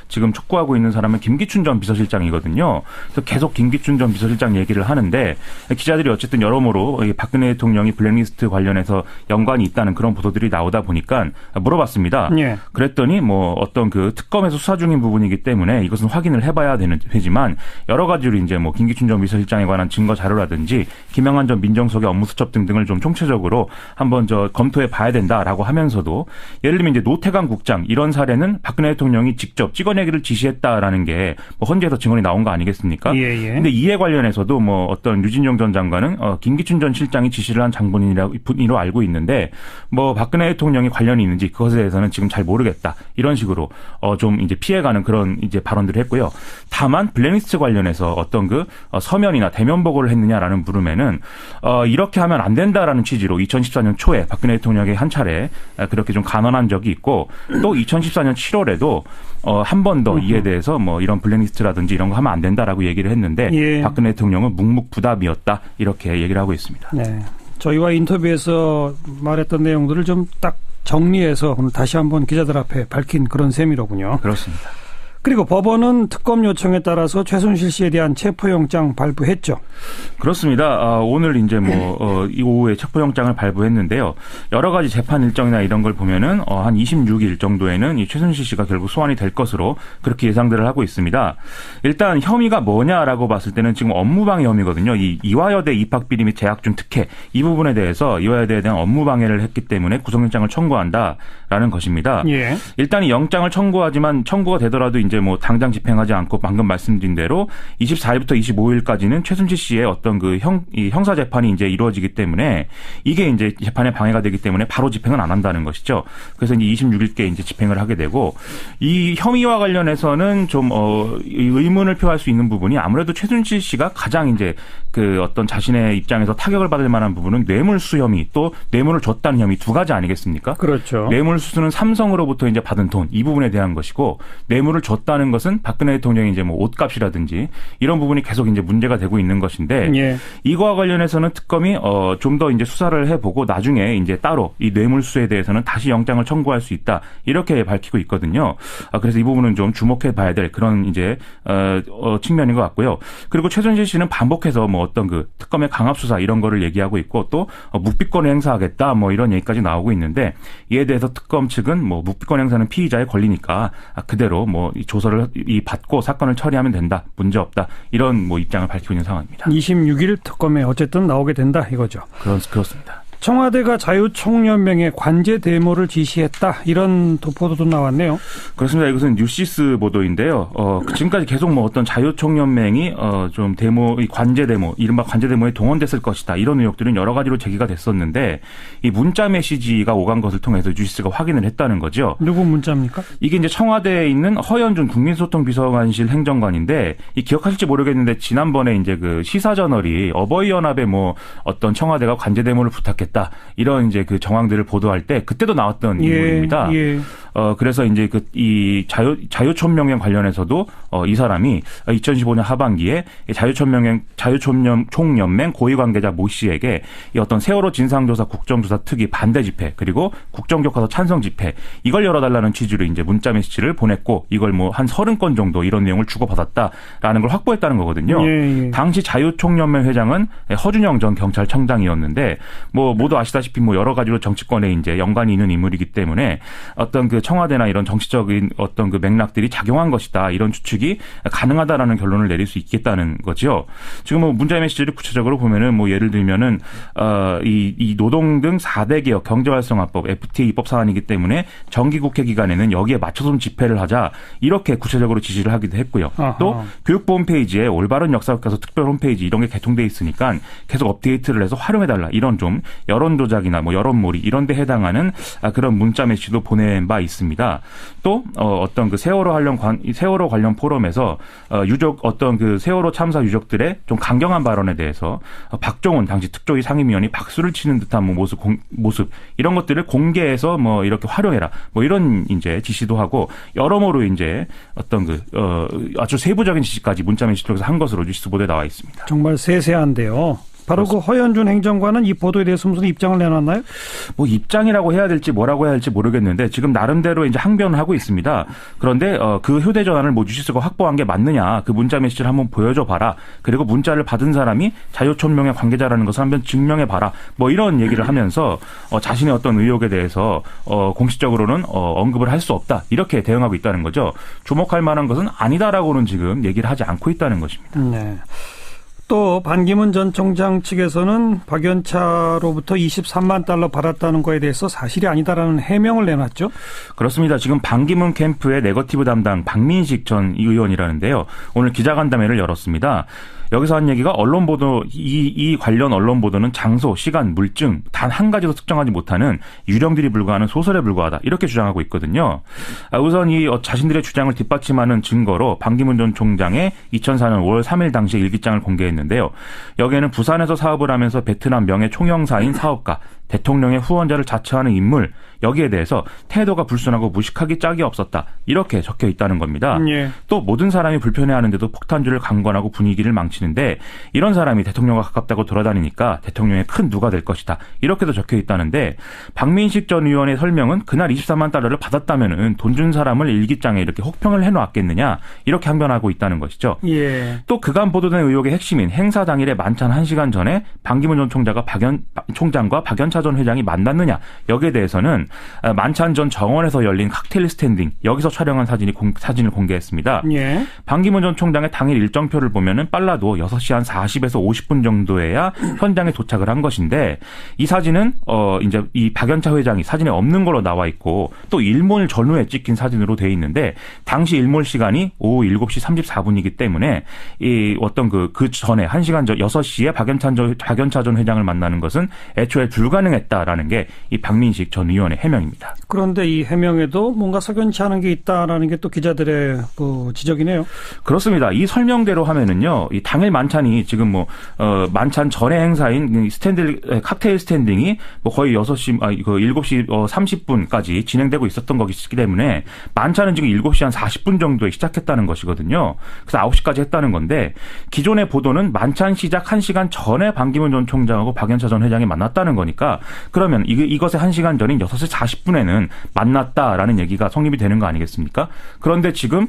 지금 촉구하고 있는 사람은 김기춘 전 비서실장이거든요. 그래서 계속 김기춘 전 비서실장 얘기를 하는데 기자들이 어쨌든 여러모로 박근혜 대통령이 블랙리스트 관련해서 연관이 있다는 그런 보도들이 나오다 보니까 물어봤습니다. 예. 그랬더니 뭐 어떤 그 특검에서 수사 중인 부분이기 때문에 이것은 확인을 해봐야 되지만 여러 가지로 이제 뭐 김기춘 전 비서실장에 관한 증거 자료라든지 김영한 전 민정수석의 업무 수첩 등을 좀 총체적으로 한번 검토해 봐야 된다라고 하면서도 예를 들면 이제 노태강 국장 이런 사례는 박근혜 대통령이 직접 찍어내기를 지시했다라는 게 뭐 헌재에서 증언이 나온 거 아니겠습니까? 예. 근데 이에 관련해서도 뭐 어떤 유진용 전 장관은 김기춘 전 실장이 지시를 한 장본인으로 알고 있는데 뭐 박근혜 대통령이 관련이 있는지 그것에 대해서는 지금 잘 모르겠다 이런 식으로 좀 이제 피해가는 그런 이제 발언들을 했고요. 다만 블랙리스트 관련해서 어떤 그 서면이나 대면 보고를 했느냐라는 물음에는 이렇게 하면 안 된다라는 취지로 2014년 초에 박근혜 대통령에게 한 차례 그렇게 좀 간언한 적이 있고 또 2014년 7월에도 한 번 더 이에 대해서 뭐 이런 블랙리스트라든지 이런 거 하면 안 된다라고 얘기를 했는데 예. 박근혜 대통령은 묵묵부답이었다 이렇게 얘기를 하고 있습니다. 네. 저희와 인터뷰에서 말했던 내용들을 좀 딱 정리해서 오늘 다시 한번 기자들 앞에 밝힌 그런 셈이로군요. 그렇습니다. 그리고 법원은 특검 요청에 따라서 최순실 씨에 대한 체포영장 발부했죠. 그렇습니다. 오늘 이제 이 오후에 체포영장을 발부했는데요. 여러 가지 재판 일정이나 이런 걸 보면은 한 26일 정도에는 이 최순실 씨가 결국 소환이 될 것으로 그렇게 예상들을 하고 있습니다. 일단 혐의가 뭐냐라고 봤을 때는 지금 업무방해 혐의거든요. 이 이화여대 입학비리 및 재학준 특혜 이 부분에 대해서 이화여대에 대한 업무방해를 했기 때문에 구속영장을 청구한다라는 것입니다. 예. 일단 이 영장을 청구하지만 청구가 되더라도 이제 당장 집행하지 않고 방금 말씀드린 대로 24일부터 25일까지는 최순실 씨의 어떤 이 형사 재판이 이제 이루어지기 때문에 이게 이제 재판에 방해가 되기 때문에 바로 집행은 안 한다는 것이죠. 그래서 이제 26일께 이제 집행을 하게 되고 이 혐의와 관련해서는 좀 의문을 표할 수 있는 부분이 아무래도 최순실 씨가 가장 이제 어떤 자신의 입장에서 타격을 받을 만한 부분은 뇌물수 혐의 또 뇌물을 줬다는 혐의 두 가지 아니겠습니까? 그렇죠. 뇌물수수는 삼성으로부터 이제 받은 돈 이 부분에 대한 것이고 뇌물을 줬다는 것은 박근혜 대통령이 이제 옷값이라든지 이런 부분이 계속 이제 문제가 되고 있는 것인데 예. 이거와 관련해서는 특검이 좀 더 이제 수사를 해보고 나중에 이제 따로 이 뇌물수에 대해서는 다시 영장을 청구할 수 있다 이렇게 밝히고 있거든요. 그래서 이 부분은 좀 주목해 봐야 될 그런 이제 측면인 것 같고요. 그리고 최순실 씨는 반복해서 어떤 특검의 강압 수사 이런 거를 얘기하고 있고 또 묵비권을 행사하겠다 이런 얘기까지 나오고 있는데 이에 대해서 특검 측은 묵비권 행사는 피의자의 권리니까 그대로 이 조서를 받고 사건을 처리하면 된다. 문제 없다. 이런 입장을 밝히고 있는 상황입니다. 26일 특검에 어쨌든 나오게 된다 이거죠. 그렇습니다. 청와대가 자유총연맹에 관제 데모를 지시했다. 이런 보도도 나왔네요. 그렇습니다. 이것은 뉴시스 보도인데요. 지금까지 계속 어떤 자유총연맹이 좀 이 관제 데모, 이른바 관제 데모에 동원됐을 것이다. 이런 의혹들은 여러 가지로 제기가 됐었는데 이 문자 메시지가 오간 것을 통해서 뉴시스가 확인을 했다는 거죠. 누구 문자입니까? 이게 이제 청와대에 있는 허연준 국민소통비서관실 행정관인데 이 기억하실지 모르겠는데 지난번에 이제 시사저널이 어버이연합에 어떤 청와대가 관제 데모를 부탁했다. 이런 이제 정황들을 보도할 때 그때도 나왔던 인물입니다. 예. 그래서 이제 이 자유총연맹 관련해서도 이 사람이 2015년 하반기에 자유총연맹 고위 관계자 모 씨에게 이 어떤 세월호 진상조사 국정조사 특위 반대 집회 그리고 국정교과서 찬성 집회 이걸 열어달라는 취지로 이제 문자 메시지를 보냈고 이걸 한 30건 정도 이런 내용을 주고받았다라는 걸 확보했다는 거거든요. 예. 당시 자유총연맹 회장은 허준영 전 경찰청장이었는데 모두 아시다시피 여러 가지로 정치권에 이제 연관이 있는 인물이기 때문에 어떤 청와대나 이런 정치적인 어떤 맥락들이 작용한 것이다. 이런 추측이 가능하다라는 결론을 내릴 수 있겠다는 거죠. 지금 문자 메시지를 구체적으로 보면은 예를 들면은 이 노동 등 4대 개혁 경제활성화법 FTA 입법 사안이기 때문에 정기국회 기간에는 여기에 맞춰서 집회를 하자 이렇게 구체적으로 지시를 하기도 했고요. 아하. 또 교육부 홈페이지에 올바른 역사교과서 특별 홈페이지 이런 게 개통돼 있으니까 계속 업데이트를 해서 활용해달라 이런 좀 여론 조작이나 여론몰이 이런 데 해당하는 그런 문자 메시지도 보낸 바 있습니다. 또 어떤 세월호 관련 포럼에서 유족 어떤 세월호 참사 유족들의 좀 강경한 발언에 대해서 박종훈 당시 특조위 상임위원이 박수를 치는 듯한 모습 이런 것들을 공개해서 이렇게 활용해라 이런 이제 지시도 하고 여러모로 이제 어떤 아주 세부적인 지시까지 문자 메시지 통해서 한 것으로 뉴스 보도에 나와 있습니다. 정말 세세한데요. 바로 허연준 행정관은 이 보도에 대해서 무슨 입장을 내놨나요? 입장이라고 해야 될지 뭐라고 해야 할지 모르겠는데 지금 나름대로 이제 항변을 하고 있습니다. 그런데 그 휴대전화를 뉴시스가 확보한 게 맞느냐 그 문자 메시지를 한번 보여줘 봐라. 그리고 문자를 받은 사람이 자유총연맹의 관계자라는 것을 한번 증명해 봐라. 이런 얘기를 하면서 자신의 어떤 의혹에 대해서 공식적으로는 언급을 할 수 없다. 이렇게 대응하고 있다는 거죠. 주목할 만한 것은 아니다라고는 지금 얘기를 하지 않고 있다는 것입니다. 네. 또 반기문 전 총장 측에서는 박연차로부터 23만 달러 받았다는 거에 대해서 사실이 아니다라는 해명을 내놨죠. 그렇습니다. 지금 반기문 캠프의 네거티브 담당 박민식 전 의원이라는데요. 오늘 기자간담회를 열었습니다. 여기서 한 얘기가 언론 보도 이 관련 언론 보도는 장소, 시간, 물증 단 한 가지도 특정하지 못하는 유령들이 불과하는 소설에 불과하다 이렇게 주장하고 있거든요. 우선 이 자신들의 주장을 뒷받침하는 증거로 반기문 전 총장의 2004년 5월 3일 당시 일기장을 공개했는데요. 여기에는 부산에서 사업을 하면서 베트남 명예 총영사인 사업가 대통령의 후원자를 자처하는 인물 여기에 대해서 태도가 불순하고 무식하기 짝이 없었다. 이렇게 적혀 있다는 겁니다. 예. 또 모든 사람이 불편해하는데도 폭탄주를 강권하고 분위기를 망치는데 이런 사람이 대통령과 가깝다고 돌아다니니까 대통령의 큰 누가 될 것이다. 이렇게도 적혀 있다는데 박민식 전 의원의 설명은 그날 24만 달러를 받았다면은 돈 준 사람을 일기장에 이렇게 혹평을 해놓았겠느냐 이렇게 항변하고 있다는 것이죠. 예. 또 그간 보도된 의혹의 핵심인 행사 당일에 만찬 1시간 전에 반기문 전 총장과 박연차 전 회장이 만났느냐 여기에 대해서는 만찬 전 정원에서 열린 칵테일 스탠딩 여기서 촬영한 사진을 공개했습니다. 예. 반기문 전 총장의 당일 일정표를 보면은 빨라도 6시 한 40에서 50분 정도에야 현장에 도착을 한 것인데 이 사진은 이제 이 박연차 회장이 사진에 없는 걸로 나와 있고 또 일몰 전후에 찍힌 사진으로 돼 있는데 당시 일몰 시간이 오후 7시 34분이기 때문에 이 어떤 그 전에 1시간 전 6시에 박연차 전 회장을 만나는 것은 애초에 불가능했다라는 게 이 박민식 전 의원의 해명입니다. 그런데 이 해명에도 뭔가 석연치 않은 게 있다라는 게 또 기자들의 지적이네요. 그렇습니다. 이 설명대로 하면은요, 이 당일 만찬이 지금 만찬 전의 행사인 칵테일 스탠딩이 거의 7시 30분까지 진행되고 있었던 것이기 때문에 만찬은 지금 7시 한 40분 정도에 시작했다는 것이거든요. 그래서 9시까지 했다는 건데 기존의 보도는 만찬 시작 1시간 전에 반기문 전 총장하고 박연차 전 회장이 만났다는 거니까 그러면 이것의 1시간 전인 6시 40분에는 만났다라는 얘기가 성립이 되는 거 아니겠습니까? 그런데 지금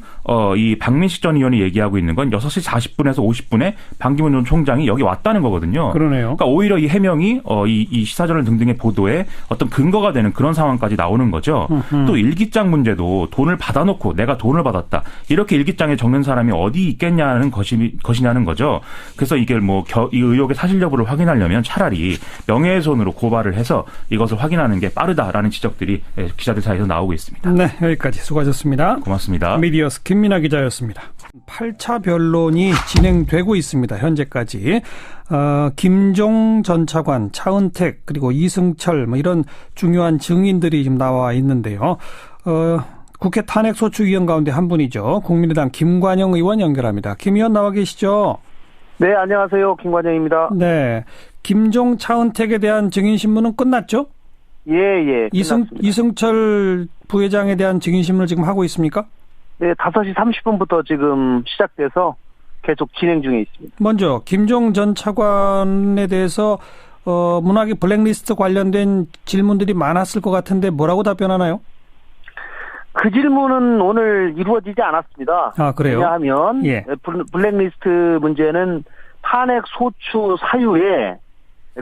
이 박민식 전 의원이 얘기하고 있는 건 6시 40분에서 50분에 반기문 전 총장이 여기 왔다는 거거든요. 그러네요. 그러니까 오히려 이 해명이 이 시사저널 등등의 보도에 어떤 근거가 되는 그런 상황까지 나오는 거죠. 또 일기장 문제도 돈을 받아놓고 내가 돈을 받았다. 이렇게 일기장에 적는 사람이 어디 있겠냐는 것이냐는 거죠. 그래서 이게 이 의혹의 사실 여부를 확인하려면 차라리 명예훼손으로 고발을 해서 이것을 확인하는 게 빠르다라는 지적들이 기자들 사이에서 나오고 있습니다. 네, 여기까지 수고하셨습니다. 고맙습니다. 미디어스 김민아 기자였습니다. 8차 변론이 진행되고 있습니다. 현재까지. 김종 전 차관, 차은택, 그리고 이승철 이런 중요한 증인들이 지금 나와 있는데요. 국회 탄핵소추위원 가운데 한 분이죠. 국민의당 김관영 의원 연결합니다. 김 의원 나와 계시죠? 네, 안녕하세요. 김관영입니다. 네. 김종, 차은택에 대한 증인신문은 끝났죠? 예. 이승철 부회장에 대한 증인신문을 지금 하고 있습니까? 네, 5시 30분부터 지금 시작돼서 계속 진행 중에 있습니다. 먼저 김종 전 차관에 대해서 문학의 블랙리스트 관련된 질문들이 많았을 것 같은데 뭐라고 답변하나요? 그 질문은 오늘 이루어지지 않았습니다. 아, 그래요? 왜냐하면 블랙리스트 문제는 탄핵 소추 사유에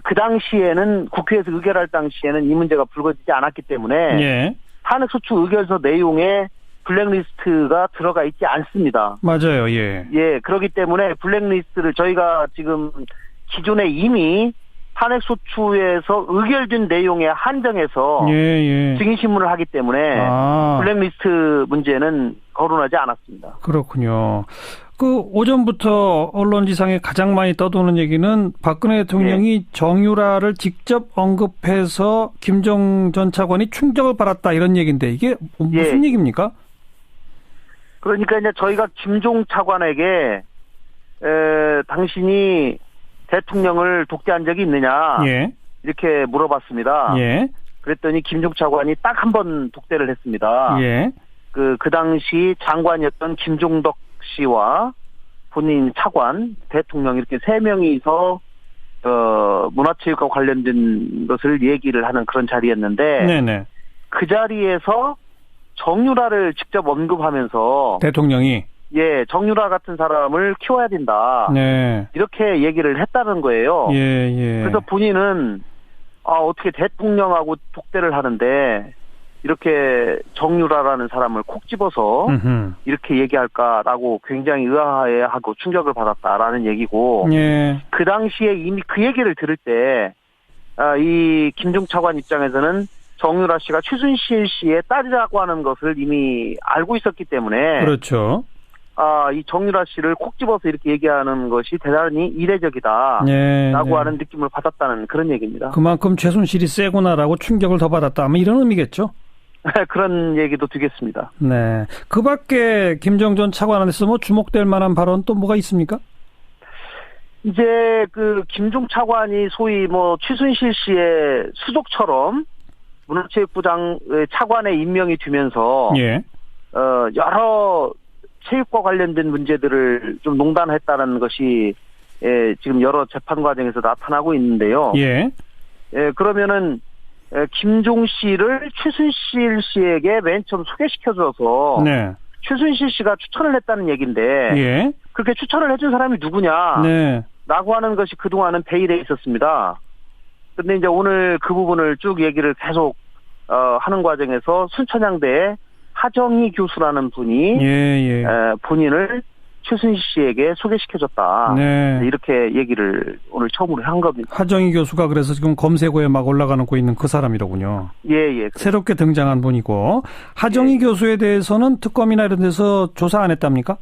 그 당시에는 국회에서 의결할 당시에는 이 문제가 불거지지 않았기 때문에 탄핵 소추 의결서 내용에 블랙리스트가 들어가 있지 않습니다. 맞아요. 예. 그렇기 때문에 블랙리스트를 저희가 지금 기존에 이미 탄핵 소추에서 의결된 내용에 한정해서 증인신문을 하기 때문에 블랙리스트 문제는 거론하지 않았습니다. 그렇군요. 오전부터 언론지상에 가장 많이 떠도는 얘기는 박근혜 대통령이 정유라를 직접 언급해서 김종 전 차관이 충격을 받았다 이런 얘기인데 이게 무슨 얘기입니까? 그러니까 이제 저희가 김종 차관에게 당신이 대통령을 독대한 적이 있느냐 이렇게 물어봤습니다. 그랬더니 김종 차관이 딱 한 번 독대를 했습니다. 그 당시 장관이었던 김종덕 씨와 본인 차관, 대통령 이렇게 3명이서 문화체육과 관련된 것을 얘기를 하는 그런 자리였는데 그 자리에서 정유라를 직접 언급하면서 대통령이 정유라 같은 사람을 키워야 된다. 이렇게 얘기를 했다는 거예요. 그래서 본인은 어떻게 대통령하고 독대를 하는데 이렇게 정유라라는 사람을 콕 집어서 이렇게 얘기할까라고 굉장히 의아해하고 충격을 받았다라는 얘기고 그 당시에 이미 그 얘기를 들을 때 이 김종 차관 입장에서는 정유라 씨가 최순실 씨의 딸이라고 하는 것을 이미 알고 있었기 때문에 그렇죠. 이 정유라 씨를 콕 집어서 이렇게 얘기하는 것이 대단히 이례적이다라고 하는 느낌을 받았다는 그런 얘기입니다. 그만큼 최순실이 세구나라고 충격을 더 받았다. 이런 의미겠죠? 그런 얘기도 되겠습니다. 네. 그 밖에 김종 전 차관한테서 주목될 만한 발언 또 뭐가 있습니까? 이제 그 김종 차관이 소위 뭐 최순실 씨의 수족처럼 문화체육부장 차관에 임명이 되면서 예. 여러 체육과 관련된 문제들을 좀 농단했다는 것이 지금 여러 재판 과정에서 나타나고 있는데요. 예. 그러면은 김종 씨를 최순실 씨에게 맨 처음 소개시켜줘서 네. 최순실 씨가 추천을 했다는 얘기인데 예. 그렇게 추천을 해준 사람이 누구냐? 네. 라고 하는 것이 그동안은 베일에 있었습니다. 근데 이제 오늘 그 부분을 쭉 얘기를 계속 하는 과정에서 순천향대의 하정희 교수라는 분이 본인을 최순실 씨에게 소개시켜줬다. 네. 이렇게 얘기를 오늘 처음으로 한 겁니다. 하정희 교수가 그래서 지금 검색어에 막 올라가고 있는 그 사람이로군요. 예. 새롭게 등장한 분이고 하정희 교수에 대해서는 특검이나 이런 데서 조사 안 했답니까?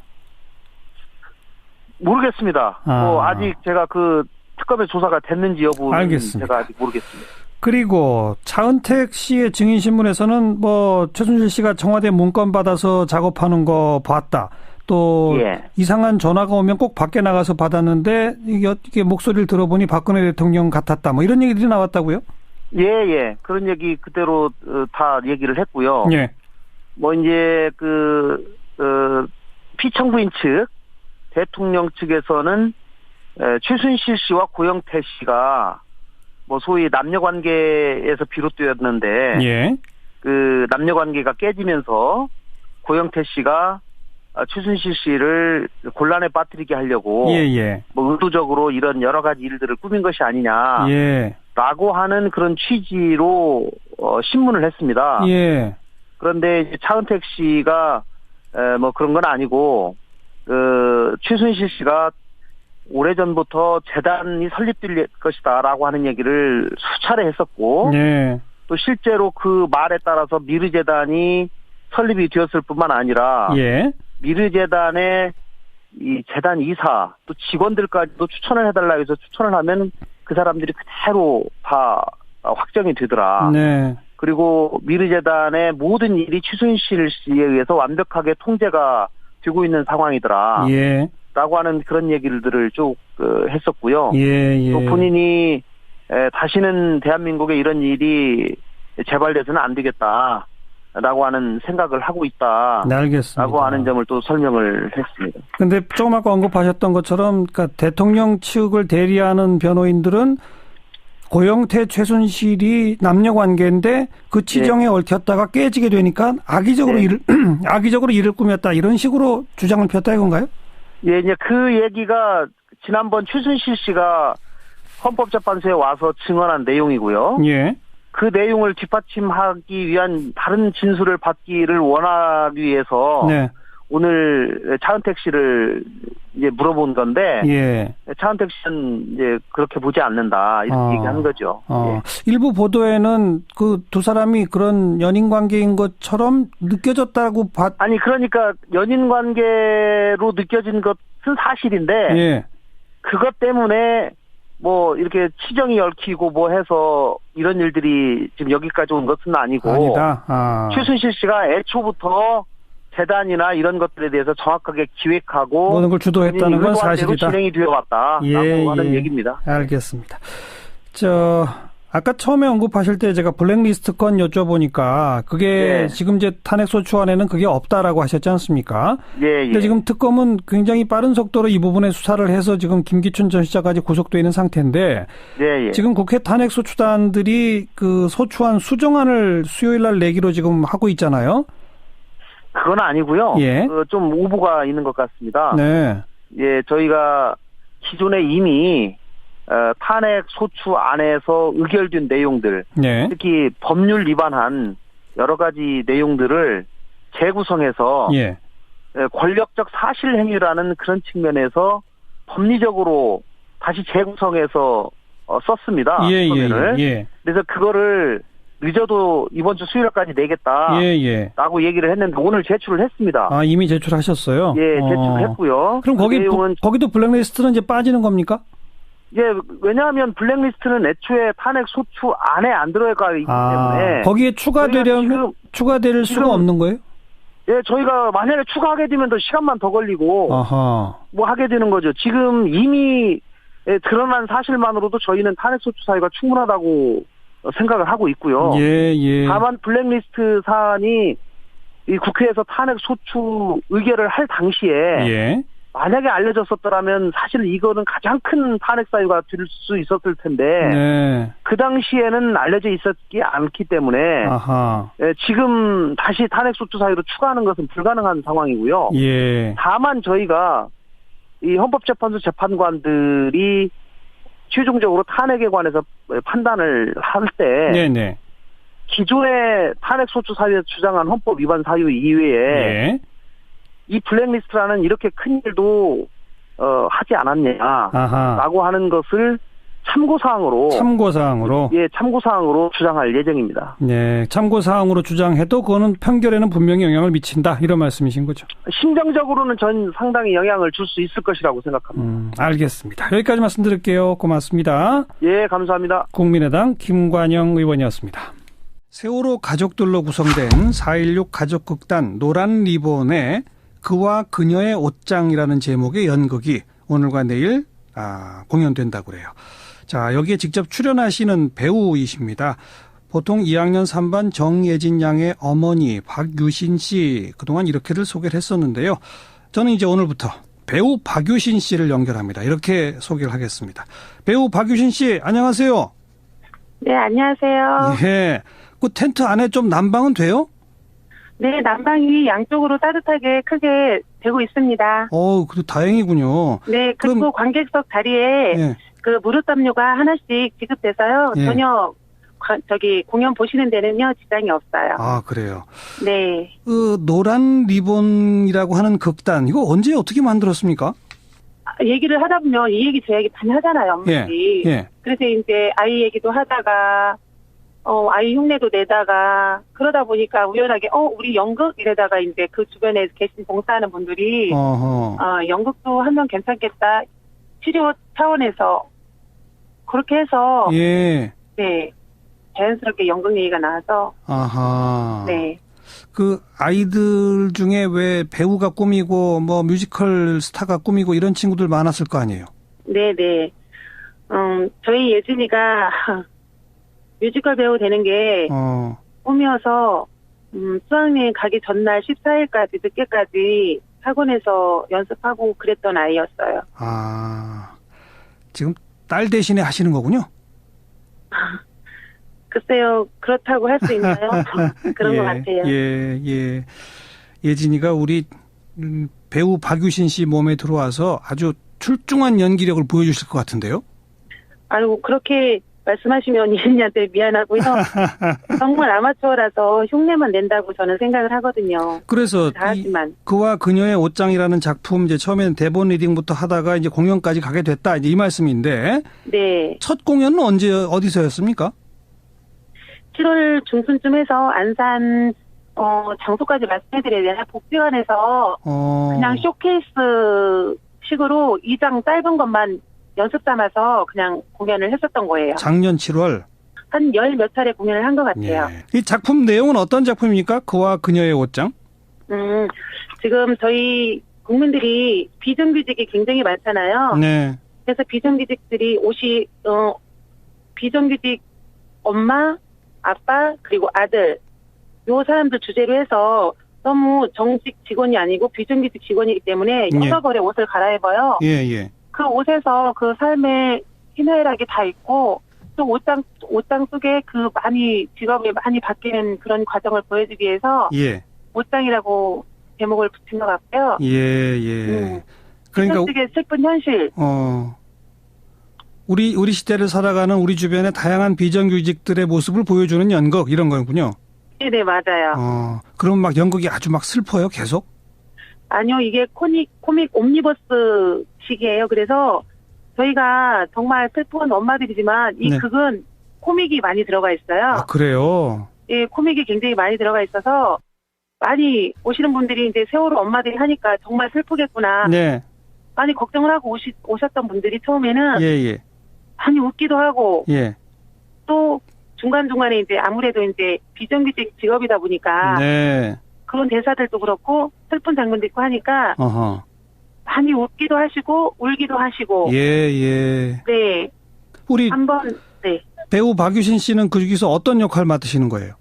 모르겠습니다. 아직 제가 그 특검의 조사가 됐는지 여부는 알겠습니다. 제가 아직 모르겠습니다. 그리고 차은택 씨의 증인신문에서는 뭐 최순실 씨가 청와대 문건 받아서 작업하는 거 봤다. 또 이상한 전화가 오면 꼭 밖에 나가서 받았는데 이게 목소리를 들어보니 박근혜 대통령 같았다. 뭐 이런 얘기들이 나왔다고요? 예. 그런 얘기 그대로 다 얘기를 했고요. 예. 뭐 이제 피청구인 측 대통령 측에서는 최순실 씨와 고영태 씨가 뭐 소위 남녀 관계에서 비롯되었는데 그 남녀 관계가 깨지면서 고영태 씨가 최순실 씨를 곤란에 빠뜨리게 하려고 뭐 의도적으로 이런 여러 가지 일들을 꾸민 것이 아니냐라고 하는 그런 취지로 신문을 했습니다. 그런데 이제 차은택 씨가 뭐 그런 건 아니고 최순실 씨가 오래전부터 재단이 설립될 것이다라고 하는 얘기를 수차례 했었고 또 실제로 그 말에 따라서 미르재단이 설립이 되었을 뿐만 아니라 미르재단의 이 재단 이사 또 직원들까지도 추천을 해달라 해서 추천을 하면 그 사람들이 그대로 다 확정이 되더라. 그리고 미르재단의 모든 일이 최순실 씨에 의해서 완벽하게 통제가 되고 있는 상황이더라. 라고 하는 그런 얘기들을 쭉 했었고요. 또 본인이 다시는 대한민국에 이런 일이 재발돼서는 안 되겠다. 라고 하는 생각을 하고 있다. 네, 알겠습니다. 라고 하는 점을 또 설명을 했습니다. 근데 조금 아까 언급하셨던 것처럼 그러니까 대통령 측을 대리하는 변호인들은 고영태, 최순실이 남녀 관계인데 그 치정에 얽혔다가 깨지게 되니까 악의적으로 일을 꾸몄다 이런 식으로 주장을 폈다 이건가요? 예, 이제 그 얘기가 지난번 최순실 씨가 헌법재판소에 와서 증언한 내용이고요. 그 내용을 뒷받침하기 위한 다른 진술을 받기를 원하기 위해서 오늘 차은택 씨를 이제 물어본 건데 차은택 씨는 이제 그렇게 보지 않는다 이렇게 얘기한 거죠. 일부 보도에는 그 두 사람이 그런 연인 관계인 것처럼 느껴졌다고 아니 그러니까 연인 관계로 느껴진 것은 사실인데 그것 때문에 뭐 이렇게 치정이 얽히고 뭐 해서 이런 일들이 지금 여기까지 온 것은 아니고 최순실 씨가 애초부터 재단이나 이런 것들에 대해서 정확하게 기획하고 모든 걸 주도했다는 건 사실이다. 진행이 되어왔다라고 하는 얘기입니다. 알겠습니다. 아까 처음에 언급하실 때 제가 블랙리스트 건 여쭤보니까 그게 지금 이제 탄핵소추안에는 그게 없다라고 하셨지 않습니까? 근데 지금 특검은 굉장히 빠른 속도로 이 부분에 수사를 해서 지금 김기춘 전 시장까지 구속되어 있는 상태인데 지금 국회 탄핵소추단들이 그 소추안 수정안을 수요일 날 내기로 지금 하고 있잖아요. 그건 아니고요. 좀 오보가 있는 것 같습니다. 저희가 기존에 이미 탄핵 소추안에서 의결된 내용들, 특히 법률 위반한 여러 가지 내용들을 재구성해서 권력적 사실행위라는 그런 측면에서 법리적으로 다시 재구성해서 썼습니다. 그래서 그거를 늦어도 이번 주 수요일까지 내겠다라고 얘기를 했는데 오늘 제출을 했습니다. 이미 제출하셨어요? 제출을 했고요. 그럼 거기도 블랙리스트는 이제 빠지는 겁니까? 왜냐하면 블랙리스트는 애초에 탄핵 소추 안에 안 들어가 있기 때문에 거기에 추가될 수가 없는 거예요? 저희가 만약에 추가하게 되면 더 시간만 더 걸리고 뭐 하게 되는 거죠. 지금 이미 드러난 사실만으로도 저희는 탄핵소추 사유가 충분하다고 생각을 하고 있고요. 다만 블랙리스트 사안이 이 국회에서 탄핵소추 의결을 할 당시에 만약에 알려졌었더라면 사실 이거는 가장 큰 탄핵 사유가 될 수 있었을 텐데 그 당시에는 알려져 있었지 않기 때문에 지금 다시 탄핵소추 사유로 추가하는 것은 불가능한 상황이고요. 다만 저희가 이 헌법재판소 재판관들이 최종적으로 탄핵에 관해서 판단을 할 때 기존의 탄핵소추 사유에 주장한 헌법 위반 사유 이외에 이 블랙리스트라는 이렇게 큰 일도 하지 않았냐라고 하는 것을 참고사항으로 주장할 예정입니다. 네, 참고사항으로 주장해도 그거는 판결에는 분명히 영향을 미친다 이런 말씀이신 거죠? 심정적으로는 전 상당히 영향을 줄 수 있을 것이라고 생각합니다. 알겠습니다. 여기까지 말씀드릴게요. 고맙습니다. 예, 감사합니다. 국민의당 김관영 의원이었습니다. 세월호 가족들로 구성된 4.16 가족극단 노란 리본의 그와 그녀의 옷장이라는 제목의 연극이 오늘과 내일 공연된다고 그래요. 자, 여기에 직접 출연하시는 배우이십니다. 보통 2학년 3반 정예진 양의 어머니 박유신 씨, 그동안 이렇게들 소개를 했었는데요. 저는 이제 오늘부터 배우 박유신 씨를 연결합니다. 이렇게 소개를 하겠습니다. 배우 박유신 씨, 안녕하세요. 네, 안녕하세요. 예. 그 텐트 안에 좀 난방은 돼요? 네, 난방이 양쪽으로 따뜻하게 크게 되고 있습니다. 그래도 다행이군요. 네, 그리고 그럼, 관객석 자리에 그 무릎담요가 하나씩 지급돼서요. 전혀 공연 보시는 데는요 지장이 없어요. 아, 그래요? 네. 그 노란 리본이라고 하는 극단 이거 언제 어떻게 만들었습니까? 얘기를 하다 보면 이 얘기 저 얘기 많이 하잖아요, 엄마들이. 그래서 이제 아이 얘기도 하다가 아이 흉내도 내다가 그러다 보니까 우연하게 우리 연극 이러다가 이제 그 주변에 계신 봉사하는 분들이 연극도 하면 괜찮겠다 치료 차원에서 그렇게 해서 네 자연스럽게 연극 얘기가 나와서 네. 그 아이들 중에 왜 배우가 꿈이고 뭐 뮤지컬 스타가 꿈이고 이런 친구들 많았을 거 아니에요? 네네. 저희 예진이가 뮤지컬 배우 되는 게 꿈이어서 수학여행 가기 전날 14일까지 늦게까지 학원에서 연습하고 그랬던 아이였어요. 지금 딸 대신에 하시는 거군요? 글쎄요. 그렇다고 할 수 있나요? 그런 것 같아요. 예진이가 우리 배우 박유신 씨 몸에 들어와서 아주 출중한 연기력을 보여주실 것 같은데요? 아이고 그렇게 말씀하시면 예진이한테 미안하고요. 정말 아마추어라서 흉내만 낸다고 저는 생각을 하거든요. 그래서 그와 그녀의 옷장이라는 작품 이제 처음에는 대본 리딩부터 하다가 이제 공연까지 가게 됐다 이제 이 말씀인데. 네. 첫 공연은 어디서였습니까? 7월 중순쯤 해서 안산 장소까지 말씀해드려야 되나? 복지관에서 그냥 쇼케이스 식으로 2장 짧은 것만 연습 삼아서 그냥 공연을 했었던 거예요. 작년 7월? 한 열 몇 차례 공연을 한 것 같아요. 이 작품 내용은 어떤 작품입니까? 그와 그녀의 옷장? 지금 저희 국민들이 비정규직이 굉장히 많잖아요. 네. 그래서 비정규직들이 비정규직 엄마, 아빠, 그리고 아들, 요 사람들 주제로 해서 너무 정직 직원이 아니고 비정규직 직원이기 때문에 여러 벌의 옷을 갈아입어요. 그 옷에서 그 삶의 희노애락이 다 있고 또 옷장 속에 그 직업이 많이 바뀌는 그런 과정을 보여주기 위해서 옷장이라고 제목을 붙인 것 같고요. 그러니까 슬픈 현실. 우리 시대를 살아가는 우리 주변의 다양한 비정규직들의 모습을 보여주는 연극 이런 거군요. 네, 맞아요. 그럼 막 연극이 아주 막 슬퍼요, 계속? 아니요, 이게 코믹 옴니버스식이에요. 그래서 저희가 정말 슬픈 엄마들이지만 이 극은 코믹이 많이 들어가 있어요. 아, 그래요? 예, 코믹이 굉장히 많이 들어가 있어서 많이 오시는 분들이 이제 세월호 엄마들이 하니까 정말 슬프겠구나. 네. 많이 걱정을 하고 오셨던 분들이 처음에는 많이 웃기도 하고 또 중간중간에 이제 아무래도 이제 비정규직 직업이다 보니까 그런 대사들도 그렇고 슬픈 장면도 있고 하니까 많이 웃기도 하시고 울기도 하시고. 예. 네. 우리 한번 네. 배우 박유신 씨는 거기서 어떤 역할 맡으시는 거예요?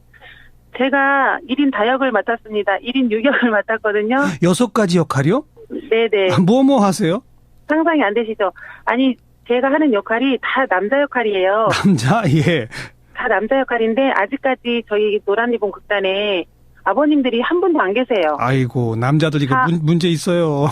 제가 1인 다역을 맡았습니다. 1인 유격을 맡았거든요. 6가지 역할이요? 네네. 뭐 하세요? 상상이 안 되시죠? 아니, 제가 하는 역할이 다 남자 역할이에요. 남자? 예. 다 남자 역할인데 아직까지 저희 노란리본 극단에 아버님들이 한 분도 안 계세요. 아이고, 남자들 이거 문제 있어요.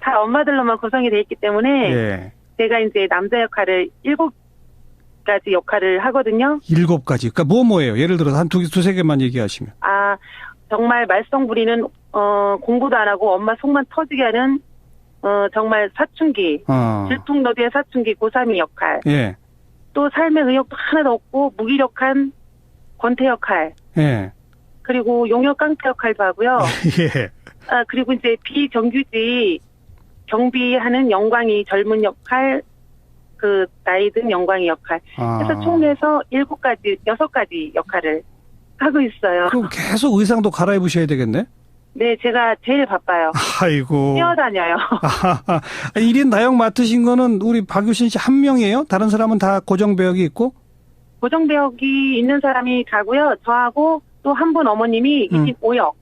다 엄마들로만 구성이 돼 있기 때문에 예. 제가 이제 남자 역할을 7가지 역할을 하거든요. 7가지. 그러니까 뭐예요? 예를 들어서 한 두세 개만 얘기하시면. 정말 말썽 부리는 공부도 안 하고 엄마 속만 터지게 하는 정말 사춘기, 질풍노도의 사춘기 고3이 역할. 예. 또 삶의 의욕도 하나도 없고 무기력한 권태 역할. 예. 그리고 용역 깡패 역할도 하고요. 예. 그리고 이제 비정규직 경비하는 영광이 젊은 역할, 그 나이 든 영광이 역할. 그래서 총해서 6가지 역할을 하고 있어요. 그럼 계속 의상도 갈아입으셔야 되겠네? 네, 제가 제일 바빠요. 아이고. 뛰어다녀요. 1인 다역 맡으신 거는 우리 박유신 씨 한 명이에요? 다른 사람은 다 고정 배역이 있고? 고정 배역이 있는 사람이 가고요. 저하고 또 한 분 어머님이 1인 5역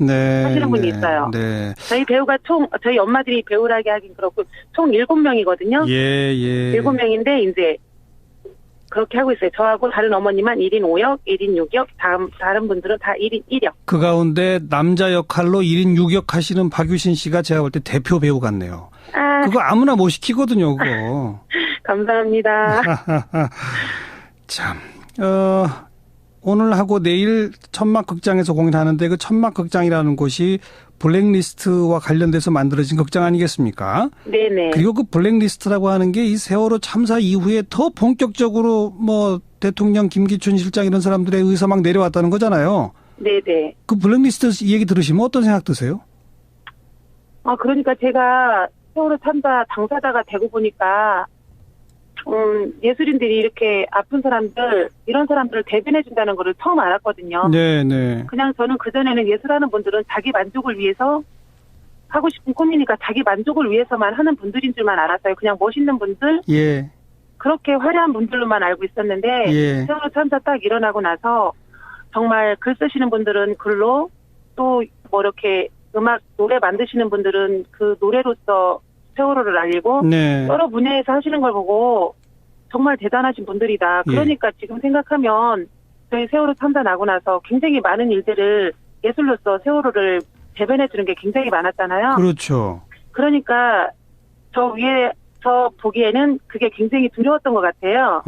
하시는 분이 있어요. 네. 저희 배우가 저희 엄마들이 배우라게 하긴 그렇고 총 7명이거든요. 예. 7명인데 이제 그렇게 하고 있어요. 저하고 다른 어머님만 1인 5역, 1인 6역, 다른 분들은 다 1인 1역. 그 가운데 남자 역할로 1인 6역 하시는 박유신 씨가 제가 볼 때 대표 배우 같네요. 그거 아무나 못 시키거든요, 그거. 감사합니다. 참, 오늘하고 내일 천막극장에서 공연하는데 그 천막극장이라는 곳이 블랙리스트와 관련돼서 만들어진 극장 아니겠습니까? 네네. 그리고 그 블랙리스트라고 하는 게 이 세월호 참사 이후에 더 본격적으로 뭐 대통령 김기춘 실장 이런 사람들의 의사 막 내려왔다는 거잖아요. 네네. 그 블랙리스트 얘기 들으시면 어떤 생각 드세요? 그러니까 제가 세월호 참사 당사자가 되고 보니까 예술인들이 이렇게 아픈 사람들, 이런 사람들을 대변해준다는 거를 처음 알았거든요. 네네. 그냥 저는 그전에는 예술하는 분들은 자기 만족을 위해서 하고 싶은 꿈이니까 자기 만족을 위해서만 하는 분들인 줄만 알았어요. 그냥 멋있는 분들, 예. 그렇게 화려한 분들로만 알고 있었는데 예. 세월호 참사 딱 일어나고 나서 정말 글 쓰시는 분들은 글로 또 뭐 이렇게 음악, 노래 만드시는 분들은 그 노래로서 세월호를 알리고 네. 여러 분야에서 하시는 걸 보고 정말 대단하신 분들이다. 그러니까 지금 생각하면 저희 세월호 참사 나고 나서 굉장히 많은 일들을 예술로서 세월호를 대변해주는 게 굉장히 많았잖아요. 그렇죠. 그러니까 저 보기에는 그게 굉장히 두려웠던 것 같아요.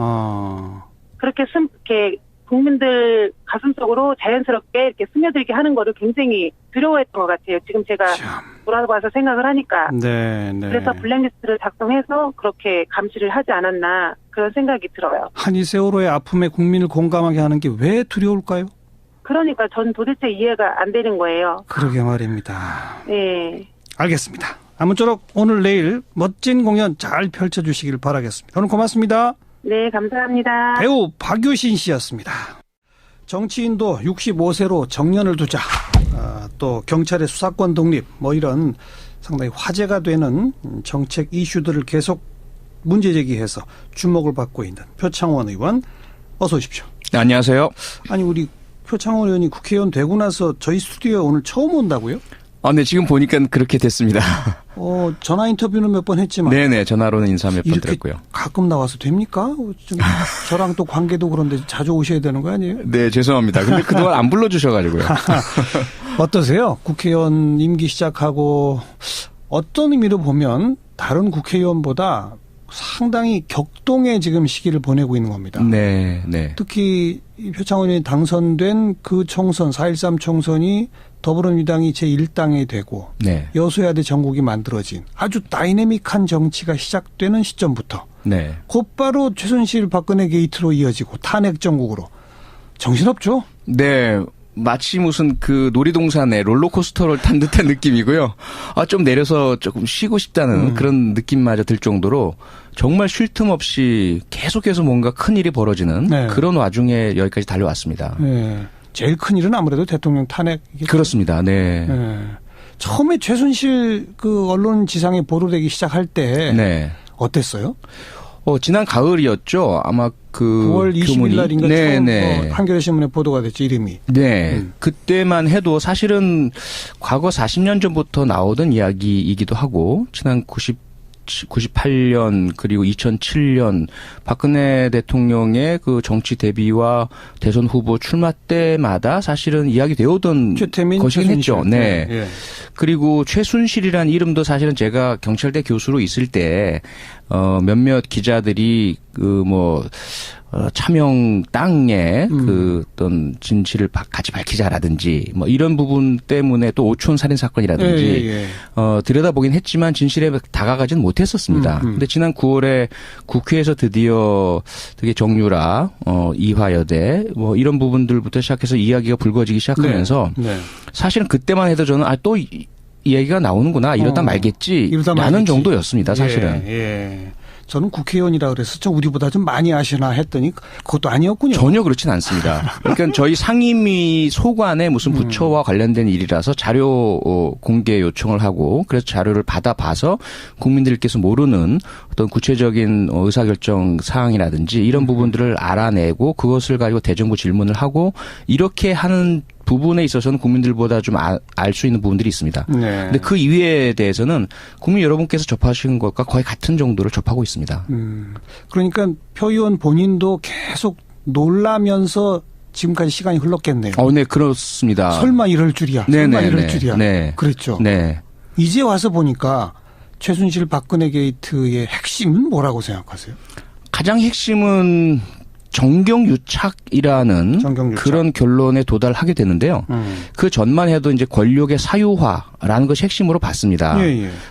그렇게 국민들 가슴속으로 자연스럽게 이렇게 스며들게 하는 거를 굉장히 두려워했던 것 같아요. 지금 제가 돌아봐서 생각을 하니까. 네. 그래서 블랙리스트를 작성해서 그렇게 감시를 하지 않았나 그런 생각이 들어요. 이 세월호의 아픔에 국민을 공감하게 하는 게 왜 두려울까요? 그러니까 전 도대체 이해가 안 되는 거예요. 그러게 말입니다. 네. 알겠습니다. 아무쪼록 오늘 내일 멋진 공연 잘 펼쳐주시길 바라겠습니다. 오늘 고맙습니다. 네, 감사합니다. 배우 박유신 씨였습니다. 정치인도 65세로 정년을 두자. 또 경찰의 수사권 독립 이런 상당히 화제가 되는 정책 이슈들을 계속 문제 제기해서 주목을 받고 있는 표창원 의원 어서 오십시오. 네, 안녕하세요. 아니 우리 표창원 의원이 국회의원 되고 나서 저희 스튜디오에 오늘 처음 온다고요? 네, 지금 보니까 그렇게 됐습니다. 전화 인터뷰는 몇 번 했지만. 네네, 전화로는 인사 몇 번 드렸고요. 가끔 나와서 됩니까? 저랑 또 관계도 그런데 자주 오셔야 되는 거 아니에요? 네, 죄송합니다. 근데 그동안 안 불러주셔가지고요. 어떠세요? 국회의원 임기 시작하고 어떤 의미로 보면 다른 국회의원보다 상당히 격동의 지금 시기를 보내고 있는 겁니다. 네. 특히 표창원 의원이 당선된 그 총선, 4.13 총선이 더불어민주당이 제1당이 되고 여소야대 정국이 만들어진 아주 다이내믹한 정치가 시작되는 시점부터 곧바로 최순실 박근혜 게이트로 이어지고 탄핵 정국으로 정신없죠? 네. 마치 무슨 그 놀이동산에 롤러코스터를 탄 듯한 느낌이고요. 좀 내려서 조금 쉬고 싶다는 그런 느낌마저 들 정도로 정말 쉴 틈 없이 계속해서 뭔가 큰 일이 벌어지는 그런 와중에 여기까지 달려왔습니다. 제일 큰 일은 아무래도 대통령 탄핵이겠죠. 그렇습니다. 네. 처음에 최순실 그 언론지상에 보도되기 시작할 때 네. 어땠어요? 지난 가을이었죠. 아마 그 9월 20일 날인가 네네. 처음 한겨레 신문에 보도가 됐죠, 이름이. 네. 그때만 해도 사실은 과거 40년 전부터 나오던 이야기이기도 하고 지난 98년 그리고 2007년 박근혜 대통령의 그 정치 데뷔와 대선 후보 출마 때마다 사실은 이야기되어 오던 것이긴 했죠. 네. 예. 그리고 최순실이라는 이름도 사실은 제가 경찰대 교수로 있을 때 몇몇 기자들이 차명 땅에 그 어떤 진실을 같이 밝히자라든지 뭐 이런 부분 때문에 또 오촌 살인 사건이라든지 들여다보긴 했지만 진실에 다가가지는 못했었습니다. 근데 지난 9월에 국회에서 드디어 되게 정유라, 이화여대 뭐 이런 부분들부터 시작해서 이야기가 불거지기 시작하면서 사실은 그때만 해도 저는 또 이야기가 나오는구나 이러다 말겠지라는 정도였습니다. 사실은. 예. 저는 국회의원이라 그래서 우리보다 좀 많이 아시나 했더니 그것도 아니었군요. 전혀 그렇진 않습니다. 그러니까 저희 상임위 소관의 무슨 부처와 관련된 일이라서 자료 공개 요청을 하고 그래서 자료를 받아봐서 국민들께서 모르는 어떤 구체적인 의사결정 사항이라든지 이런 부분들을 알아내고 그것을 가지고 대정부 질문을 하고 이렇게 하는 부분에 있어서는 국민들보다 좀 알 수 있는 부분들이 있습니다. 그런데 그 이외에 대해서는 국민 여러분께서 접하신 것과 거의 같은 정도를 접하고 있습니다. 그러니까 표 의원 본인도 계속 놀라면서 지금까지 시간이 흘렀겠네요. 네, 그렇습니다. 설마 이럴 줄이야. 설마 이럴 줄이야. 네. 그랬죠. 네. 이제 와서 보니까 최순실 박근혜 게이트의 핵심은 뭐라고 생각하세요? 가장 핵심은 정경유착이라는 그런 결론에 도달하게 되는데요. 그 전만 해도 이제 권력의 사유화라는 것이 핵심으로 봤습니다.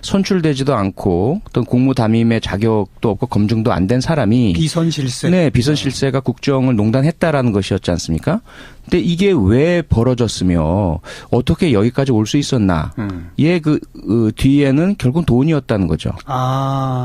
선출되지도 않고 어떤 공무담임의 자격도 없고 검증도 안 된 사람이 비선실세. 네, 비선실세가 국정을 농단했다라는 것이었지 않습니까? 근데 이게 왜 벌어졌으며 어떻게 여기까지 올 수 있었나? 그 뒤에는 결국 돈이었다는 거죠.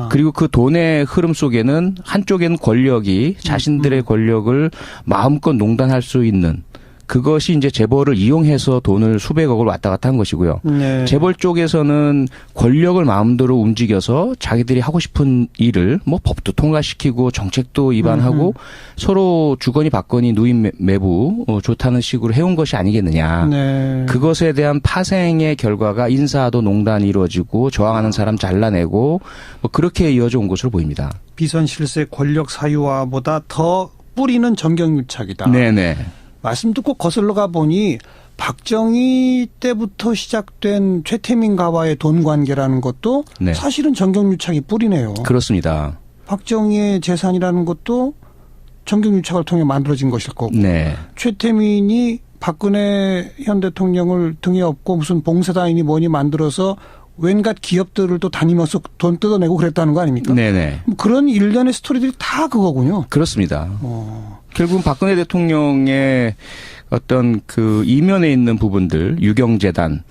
그리고 그 돈의 흐름 속에는 한쪽에는 권력이 자신들의 권력을 마음껏 농단할 수 있는 그것이 이제 재벌을 이용해서 돈을 수백억을 왔다 갔다 한 것이고요. 네. 재벌 쪽에서는 권력을 마음대로 움직여서 자기들이 하고 싶은 일을 뭐 법도 통과시키고 정책도 위반하고 서로 주거니 받거니 누임 매부 좋다는 식으로 해온 것이 아니겠느냐. 네. 그것에 대한 파생의 결과가 인사도 농단이 이루어지고 저항하는 사람 잘라내고 뭐 그렇게 이어져 온 것으로 보입니다. 비선실세 권력 사유화보다 더 뿌리는 정경유착이다. 네네. 말씀 듣고 거슬러 가 보니 박정희 때부터 시작된 최태민과와의 돈 관계라는 것도 네. 사실은 정경유착이 뿌리네요. 그렇습니다. 박정희의 재산이라는 것도 정경유착을 통해 만들어진 것일 거고 네. 최태민이 박근혜 현 대통령을 등에 업고 무슨 봉사단이니 뭐니 만들어서 웬갓 기업들을 또 다니면서 돈 뜯어내고 그랬다는 거 아닙니까? 네네. 그런 일련의 스토리들이 다 그거군요. 그렇습니다. 결국은 박근혜 대통령의 어떤 그 이면에 있는 부분들, 유경재단,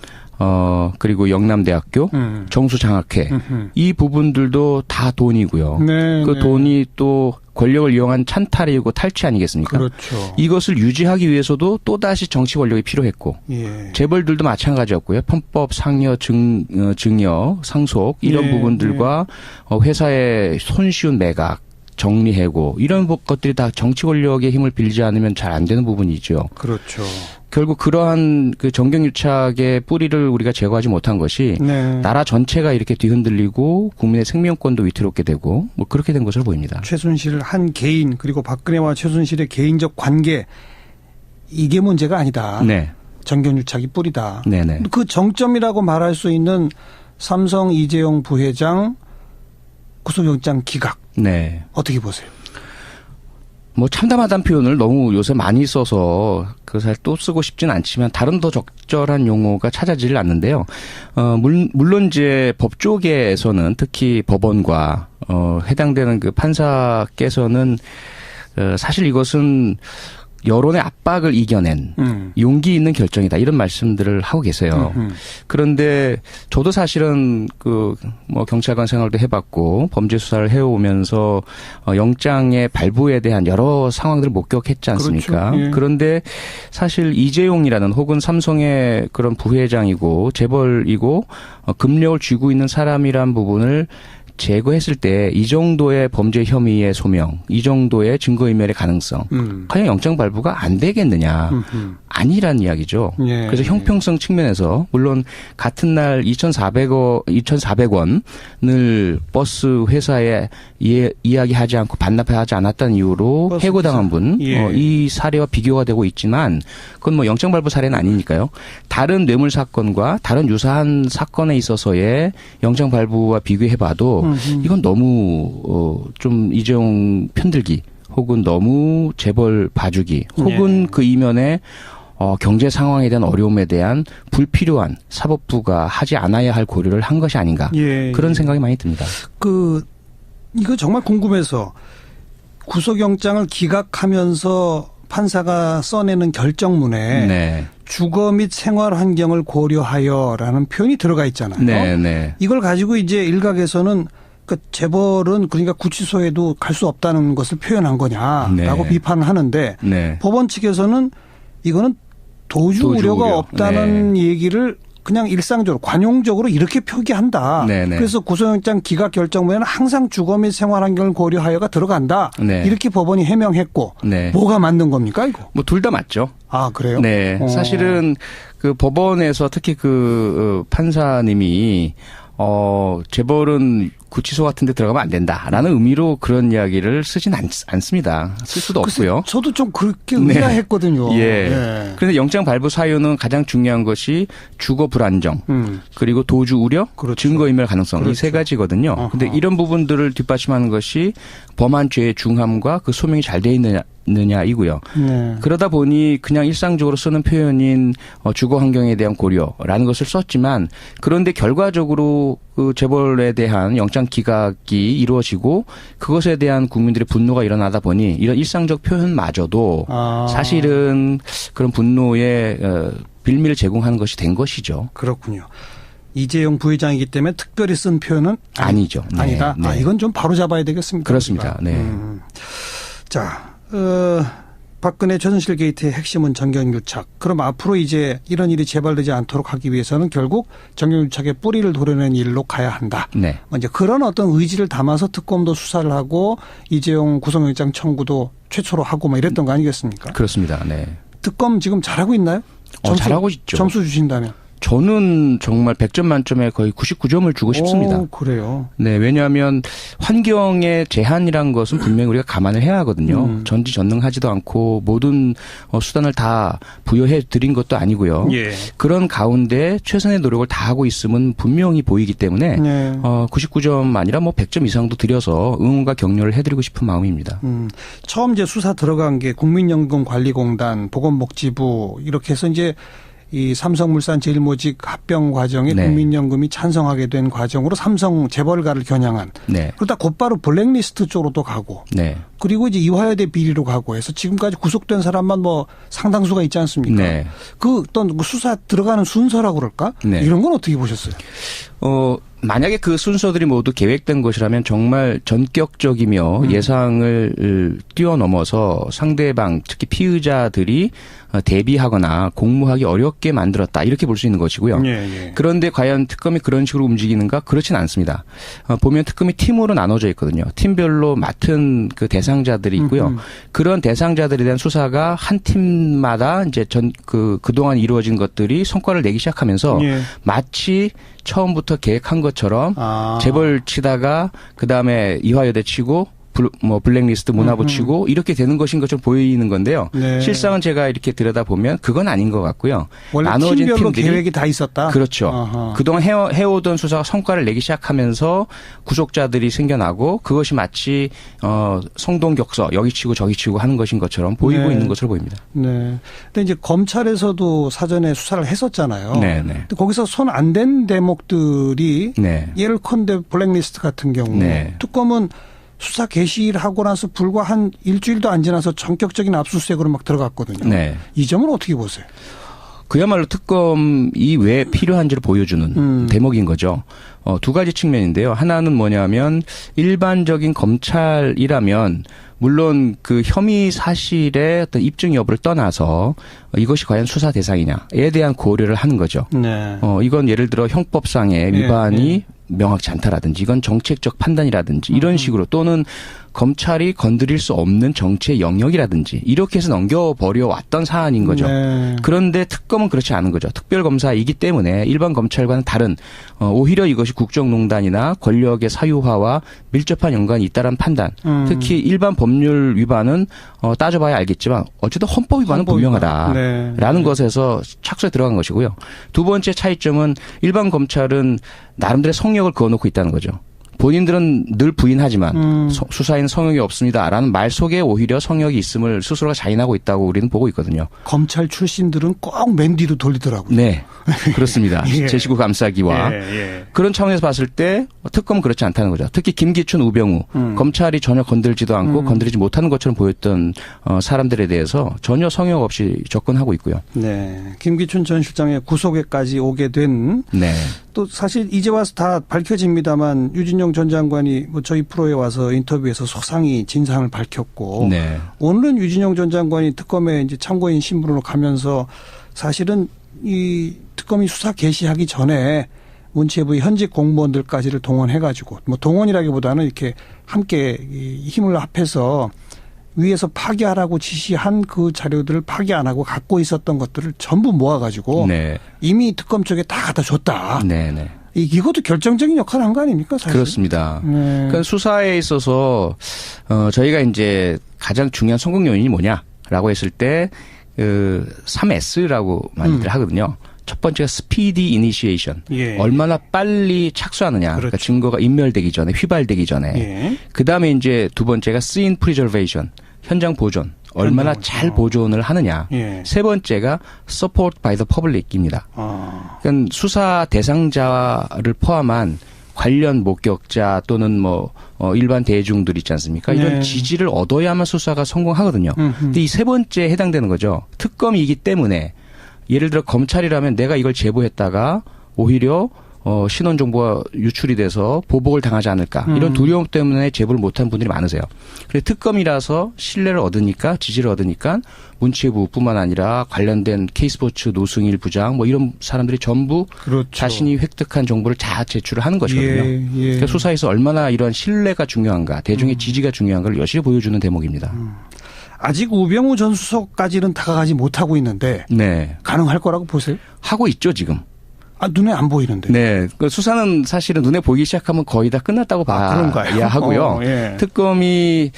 그리고 영남대학교, 정수장학회, 이 부분들도 다 돈이고요. 네, 그 돈이 또 권력을 이용한 찬탈이고 탈취 아니겠습니까? 그렇죠. 이것을 유지하기 위해서도 또다시 정치 권력이 필요했고, 재벌들도 마찬가지였고요. 편법, 상여, 증여, 상속, 이런 부분들과 회사의 손쉬운 매각, 정리해고 이런 것들이 다 정치 권력의 힘을 빌지 않으면 잘 안 되는 부분이죠. 그렇죠. 결국 그러한 그 정경유착의 뿌리를 우리가 제거하지 못한 것이 네. 나라 전체가 이렇게 뒤흔들리고 국민의 생명권도 위태롭게 되고 뭐 그렇게 된 것으로 보입니다. 최순실 한 개인 그리고 박근혜와 최순실의 개인적 관계 이게 문제가 아니다. 네. 정경유착이 뿌리다. 네네. 그 정점이라고 말할 수 있는 삼성 이재용 부회장 구속영장 기각. 네. 어떻게 보세요? 뭐 참담하다는 표현을 너무 요새 많이 써서 그걸 또 쓰고 싶진 않지만 다른 더 적절한 용어가 찾아지질 않는데요. 물론 이제 법 쪽에서는 특히 법원과 해당되는 그 판사께서는 사실 이것은 여론의 압박을 이겨낸 용기 있는 결정이다. 이런 말씀들을 하고 계세요. 그런데 저도 사실은 뭐 경찰관 생활도 해봤고 범죄 수사를 해오면서 영장의 발부에 대한 여러 상황들을 목격했지 않습니까? 그렇죠. 예. 그런데 사실 이재용이라는 혹은 삼성의 그런 부회장이고 재벌이고 금력을 쥐고 있는 사람이란 부분을 제거했을 때 이 정도의 범죄 혐의의 소명, 이 정도의 증거인멸의 가능성, 과연 영장 발부가 안 되겠느냐? 아니란 이야기죠. 예. 그래서 형평성 측면에서 물론 같은 날 2,400원을 버스 회사에 이야기하지 않고 반납하지 않았다는 이유로 해고당한 분, 예. 이 사례와 비교가 되고 있지만 그건 뭐 영장 발부 사례는 아니니까요. 다른 뇌물 사건과 다른 유사한 사건에 있어서의 영장 발부와 비교해봐도 이건 너무 좀 이재용 편들기 혹은 너무 재벌 봐주기 혹은 예. 그 이면에 경제 상황에 대한 어려움에 대한 불필요한 사법부가 하지 않아야 할 고려를 한 것이 아닌가 예. 그런 생각이 많이 듭니다. 이거 정말 궁금해서 구속영장을 기각하면서 판사가 써내는 결정문에 네. 주거 및 생활 환경을 고려하여라는 표현이 들어가 있잖아요. 네, 네. 이걸 가지고 이제 일각에서는 재벌은 그러니까 구치소에도 갈 수 없다는 것을 표현한 거냐라고 네. 비판을 하는데 네. 법원 측에서는 이거는 도주 우려가 없다는 네. 얘기를 그냥 일상적으로 관용적으로 이렇게 표기한다. 네네. 그래서 구속영장 기각 결정문에는 항상 주거 및 생활 환경을 고려하여가 들어간다. 네. 이렇게 법원이 해명했고 네. 뭐가 맞는 겁니까 이거? 뭐 둘 다 맞죠. 아 그래요? 네. 사실은 그 법원에서 특히 판사님이 재벌은 구치소 같은 데 들어가면 안 된다라는 의미로 그런 이야기를 쓰진 않습니다. 쓸 수도 없고요. 저도 좀 그렇게 의아했거든요. 네. 예. 네. 그런데 영장 발부 사유는 가장 중요한 것이 주거 불안정, 그리고 도주 우려, 그렇죠. 증거인멸 가능성 그렇죠. 이 세 가지거든요. 그런데 이런 부분들을 뒷받침하는 것이 범한 죄의 중함과 그 소명이 잘 돼 있느냐이고요. 네. 그러다 보니 그냥 일상적으로 쓰는 표현인 주거 환경에 대한 고려라는 것을 썼지만 그런데 결과적으로 그 재벌에 대한 영장 기각이 이루어지고 그것에 대한 국민들의 분노가 일어나다 보니 이런 일상적 표현마저도 사실은 그런 분노의 빌미를 제공하는 것이 된 것이죠. 그렇군요. 이재용 부회장이기 때문에 특별히 쓴 표현은 아니죠. 네. 아니다. 네. 이건 좀 바로 잡아야 되겠습니다. 그렇습니다. 네. 자, 박근혜 최순실 게이트의 핵심은 정경유착. 그럼 앞으로 이제 이런 일이 재발되지 않도록 하기 위해서는 결국 정경유착의 뿌리를 도려낸 일로 가야 한다. 네. 이제 그런 어떤 의지를 담아서 특검도 수사를 하고 이재용 구속영장 청구도 최초로 하고 뭐 이랬던 거 아니겠습니까? 그렇습니다. 네. 특검 지금 잘하고 있나요? 잘하고 있죠. 점수 주신다면? 저는 정말 100점 만점에 거의 99점을 주고 싶습니다. 그래요? 네, 왜냐하면 환경의 제한이란 것은 분명히 우리가 감안을 해야 하거든요. 전지전능하지도 않고 모든 수단을 다 부여해 드린 것도 아니고요. 예. 그런 가운데 최선의 노력을 다하고 있음은 분명히 보이기 때문에 99점 아니라 뭐 100점 이상도 드려서 응원과 격려를 해드리고 싶은 마음입니다. 처음 이제 수사 들어간 게 국민연금관리공단, 보건복지부 이렇게 해서 이제 이 삼성물산 제일모직 합병 과정에 네. 국민연금이 찬성하게 된 과정으로 삼성 재벌가를 겨냥한 네. 그러다 곧바로 블랙리스트 쪽으로도 가고 네. 그리고 이제 이화여대 비리로 가고 해서 지금까지 구속된 사람만 뭐 상당수가 있지 않습니까? 네. 그 어떤 수사 들어가는 순서라고 그럴까? 네. 이런 건 어떻게 보셨어요? 만약에 그 순서들이 모두 계획된 것이라면 정말 전격적이며 예상을 뛰어넘어서 상대방 특히 피의자들이 대비하거나 공모하기 어렵게 만들었다 이렇게 볼 수 있는 것이고요. 예. 그런데 과연 특검이 그런 식으로 움직이는가 그렇진 않습니다. 보면 특검이 팀으로 나눠져 있거든요. 팀별로 맡은 그 대상자들이 있고요. 그런 대상자들에 대한 수사가 한 팀마다 이제 그동안 이루어진 것들이 성과를 내기 시작하면서 마치 처음부터 계획한 것처럼 재벌 치다가 그다음에 이화여대 치고 블랙리스트 문화부 치고 이렇게 되는 것인 것처럼 보이는 건데요. 네. 실상은 제가 이렇게 들여다보면 그건 아닌 것 같고요. 원래 나눠진 팀별로 계획이 다 있었다? 그렇죠. 아하. 그동안 해오던 수사가 성과를 내기 시작하면서 구속자들이 생겨나고 그것이 마치 성동격서 여기 치고 저기 치고 하는 것인 것처럼 보이고 있는 것으로 보입니다. 네. 근데 이제 검찰에서도 사전에 수사를 했었잖아요. 네. 근데 거기서 손 안 댄 대목들이 예를컨대 블랙리스트 같은 경우 특검은 수사 개시를 하고 나서 불과 한 일주일도 안 지나서 전격적인 압수수색으로 막 들어갔거든요. 네. 이 점은 어떻게 보세요? 그야말로 특검이 왜 필요한지를 보여주는 대목인 거죠. 두 가지 측면인데요. 하나는 뭐냐면 일반적인 검찰이라면 물론 그 혐의 사실의 어떤 입증 여부를 떠나서 이것이 과연 수사 대상이냐에 대한 고려를 하는 거죠. 네. 이건 예를 들어 형법상의 위반이 명확치 않다라든지 이건 정책적 판단이라든지 이런 식으로 또는 검찰이 건드릴 수 없는 정치의 영역이라든지 이렇게 해서 넘겨버려 왔던 사안인 거죠. 네. 그런데 특검은 그렇지 않은 거죠. 특별검사이기 때문에 일반 검찰과는 다른 오히려 이것이 국정농단이나 권력의 사유화와 밀접한 연관이 있다는 판단. 특히 일반 법률 위반은 따져봐야 알겠지만 어쨌든 헌법 위반은 분명하다라는 것에서 착수에 들어간 것이고요. 두 번째 차이점은 일반 검찰은 나름대로 성역을 그어놓고 있다는 거죠. 본인들은 늘 부인하지만 수사에는 성역이 없습니다라는 말 속에 오히려 성역이 있음을 스스로가 자인하고 있다고 우리는 보고 있거든요. 검찰 출신들은 꼭 맨 뒤로 돌리더라고요. 네. 그렇습니다. 예. 제19 감싸기와 그런 차원에서 봤을 때 특검은 그렇지 않다는 거죠. 특히 김기춘, 우병우 검찰이 전혀 건들지도 않고 건드리지 못하는 것처럼 보였던 사람들에 대해서 전혀 성역 없이 접근하고 있고요. 네. 김기춘 전 실장의 구속에까지 오게 된 또 사실 이제 와서 다 밝혀집니다만 유진용 전 장관이 뭐 저희 프로에 와서 인터뷰에서 소상히 진상을 밝혔고 오늘은 유진용 전 장관이 특검에 이제 참고인 신분으로 가면서 사실은 이 특검이 수사 개시하기 전에 문체부의 현직 공무원들까지를 동원해가지고 뭐 동원이라기보다는 이렇게 함께 힘을 합해서 위에서 파기하라고 지시한 그 자료들을 파기 안 하고 갖고 있었던 것들을 전부 모아가지고 이미 특검 쪽에 다 갖다 줬다. 이것도 결정적인 역할을 한 거 아닙니까? 사실? 그렇습니다. 그러니까 수사에 있어서 저희가 이제 가장 중요한 성공 요인이 뭐냐라고 했을 때 3S라고 많이들 하거든요. 첫 번째가 스피디 이니시에이션. 얼마나 빨리 착수하느냐. 그러니까 증거가 인멸되기 전에, 휘발되기 전에. 그다음에 이제 두 번째가 scene preservation. 현장 보존. 얼마나 잘 보존을 하느냐. 세 번째가 support by the public입니다. 그러니까 수사 대상자를 포함한 관련 목격자 또는 일반 대중들 있지 않습니까? 이런 지지를 얻어야만 수사가 성공하거든요. 근데 이 세 번째에 해당되는 거죠. 특검이기 때문에 예를 들어 검찰이라면 내가 이걸 제보했다가 오히려 신원 정보가 유출이 돼서 보복을 당하지 않을까 이런 두려움 때문에 제보를 못한 분들이 많으세요. 그래서 특검이라서 신뢰를 얻으니까 지지를 얻으니까 문체부뿐만 아니라 관련된 K스포츠 노승일 부장 이런 사람들이 전부 자신이 획득한 정보를 다 제출을 하는 것이거든요. 그러니까 수사에서 얼마나 이런 신뢰가 중요한가, 대중의 지지가 중요한가를 여실히 보여주는 대목입니다. 아직 우병우 전 수석까지는 다가가지 못하고 있는데 가능할 거라고 보세요? 하고 있죠 지금. 눈에 안 보이는데. 네. 그 수사는 사실은 눈에 보이기 시작하면 거의 다 끝났다고 봐야 하고요. 특검이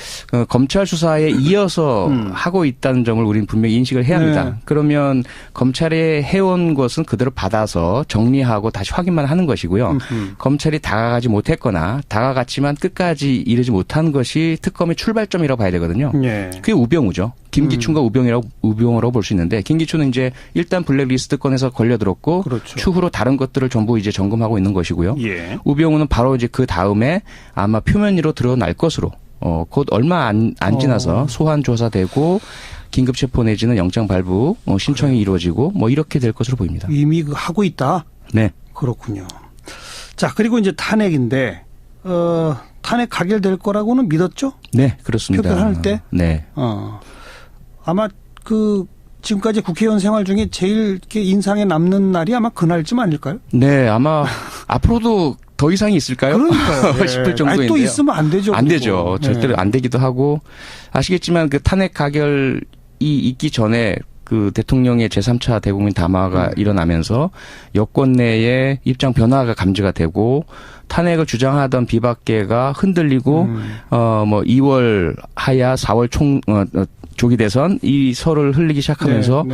검찰 수사에 이어서 하고 있다는 점을 우리는 분명히 인식을 해야 합니다. 그러면 검찰이 해온 것은 그대로 받아서 정리하고 다시 확인만 하는 것이고요. 검찰이 다가가지 못했거나 다가갔지만 끝까지 이르지 못한 것이 특검의 출발점이라고 봐야 되거든요. 그게 우병우죠. 김기춘과 우병우라고 볼 수 있는데 김기춘은 이제 일단 블랙리스트권에서 걸려들었고 추후로 다른 것들을 전부 이제 점검하고 있는 것이고요. 우병우는 바로 이제 그 다음에 아마 표면 위로 드러날 것으로 곧 얼마 안 지나서 소환 조사되고 긴급 체포 내지는 영장 발부 신청이 이루어지고 이렇게 될 것으로 보입니다. 이미 하고 있다. 네. 그렇군요. 자, 그리고 이제 탄핵인데 탄핵 가결될 거라고는 믿었죠? 네, 그렇습니다. 표결할 때? 네. 아마 지금까지 국회의원 생활 중에 제일 이렇게 인상에 남는 날이 아마 그날쯤 아닐까요? 네, 아마 앞으로도 더 이상이 있을까요? 그러니까요. 싶을 정도인데요. 또 있으면 안 되죠. 안 되죠. 절대로 안 되기도 하고 아시겠지만 그 탄핵 가결이 있기 전에 그 대통령의 제3차 대국민 담화가 일어나면서 여권 내에 입장 변화가 감지가 되고 탄핵을 주장하던 비박계가 흔들리고 2월 하야 4월 조기 대선 이 설을 흘리기 시작하면서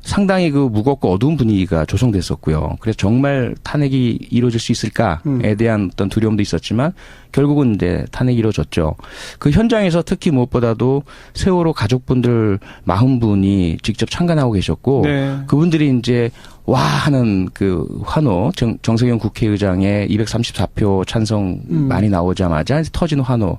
상당히 그 무겁고 어두운 분위기가 조성됐었고요. 그래서 정말 탄핵이 이루어질 수 있을까에 대한 어떤 두려움도 있었지만 결국은 이제 탄핵이 이루어졌죠. 그 현장에서 특히 무엇보다도 세월호 가족분들 40분이 직접 참관하고 계셨고 네. 그분들이 이제 와 하는 그 환호 정세균 국회의장의 234표 찬성 많이 나오자마자 터진 환호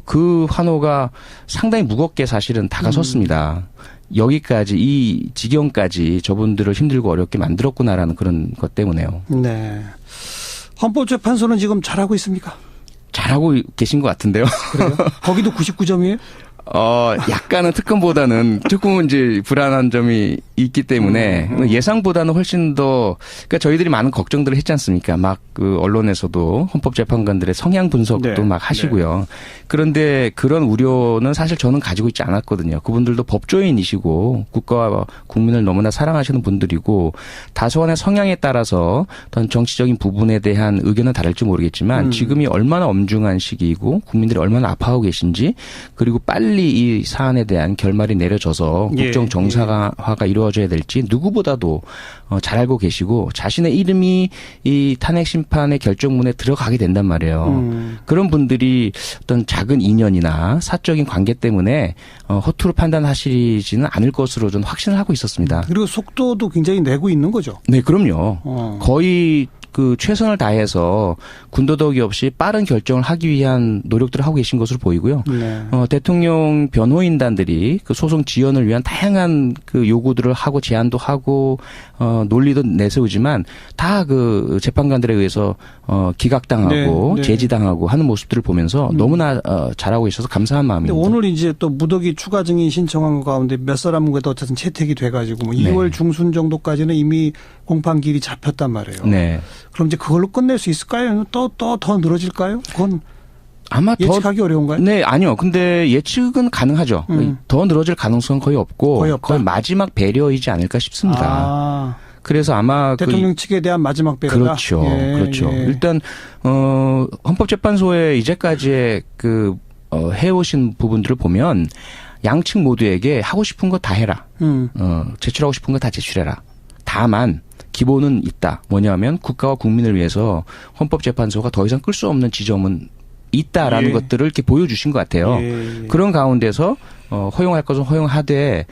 그 환호가 상당히 무겁게 사실은 다가섰습니다. 여기까지 이 지경까지 저분들을 힘들고 어렵게 만들었구나라는 그런 것 때문에요. 네. 헌법재판소는 지금 잘하고 있습니까? 잘하고 계신 것 같은데요. 그래요? 거기도 99점이에요? 약간은 특검보다는 조금은 이제 불안한 점이 있기 때문에 예상보다는 훨씬 더, 그러니까 저희들이 많은 걱정들을 했지 않습니까? 막 그 언론에서도 헌법재판관들의 성향 분석도 네. 막 하시고요. 네. 그런데 그런 우려는 사실 저는 가지고 있지 않았거든요. 그분들도 법조인이시고 국가와 국민을 너무나 사랑하시는 분들이고 다소간의 성향에 따라서 어떤 정치적인 부분에 대한 의견은 다를지 모르겠지만 지금이 얼마나 엄중한 시기이고 국민들이 얼마나 아파하고 계신지 그리고 빨리 이 사안에 대한 결말이 내려져서 국정 정상화가 이루어져야 될지 누구보다도 잘 알고 계시고 자신의 이름이 이 탄핵 심판의 결정문에 들어가게 된단 말이에요. 그런 분들이 어떤 작은 인연이나 사적인 관계 때문에 허투루 판단하시지는 않을 것으로 저는 확신을 하고 있었습니다. 그리고 속도도 굉장히 내고 있는 거죠. 네, 그럼요. 거의 그 최선을 다해서 군더더기 없이 빠른 결정을 하기 위한 노력들을 하고 계신 것으로 보이고요. 네. 대통령 변호인단들이 그 소송 지연을 위한 다양한 그 요구들을 하고 제안도 하고 논리도 내세우지만 다 그 재판관들에 의해서 기각당하고 네. 제지당하고 하는 모습들을 보면서 너무나 잘하고 있어서 감사한 마음입니다. 오늘 이제 또 무더기 추가 증인 신청한 것 가운데 몇 사람과도 어쨌든 채택이 돼가지고 뭐 2월 중순 정도까지는 이미 공판기일이 잡혔단 말이에요. 네. 그럼 이제 그걸로 끝낼 수 있을까요? 또 더 늘어질까요? 그건 아마 예측하기 어려운가요? 네, 아니요. 근데 예측은 가능하죠. 더 늘어질 가능성은 거의 없고 거의 마지막 배려이지 않을까 싶습니다. 그래서 아마 대통령 측에 대한 마지막 배려다. 그렇죠, 그렇죠. 일단 헌법재판소에 이제까지의 그 해오신 부분들을 보면 양측 모두에게 하고 싶은 거 다 해라. 제출하고 싶은 거 다 제출해라. 다만 기본은 있다. 뭐냐면 국가와 국민을 위해서 헌법재판소가 더 이상 끌 수 없는 지점은 있다라는 것들을 이렇게 보여주신 것 같아요. 그런 가운데서 허용할 것은 허용하되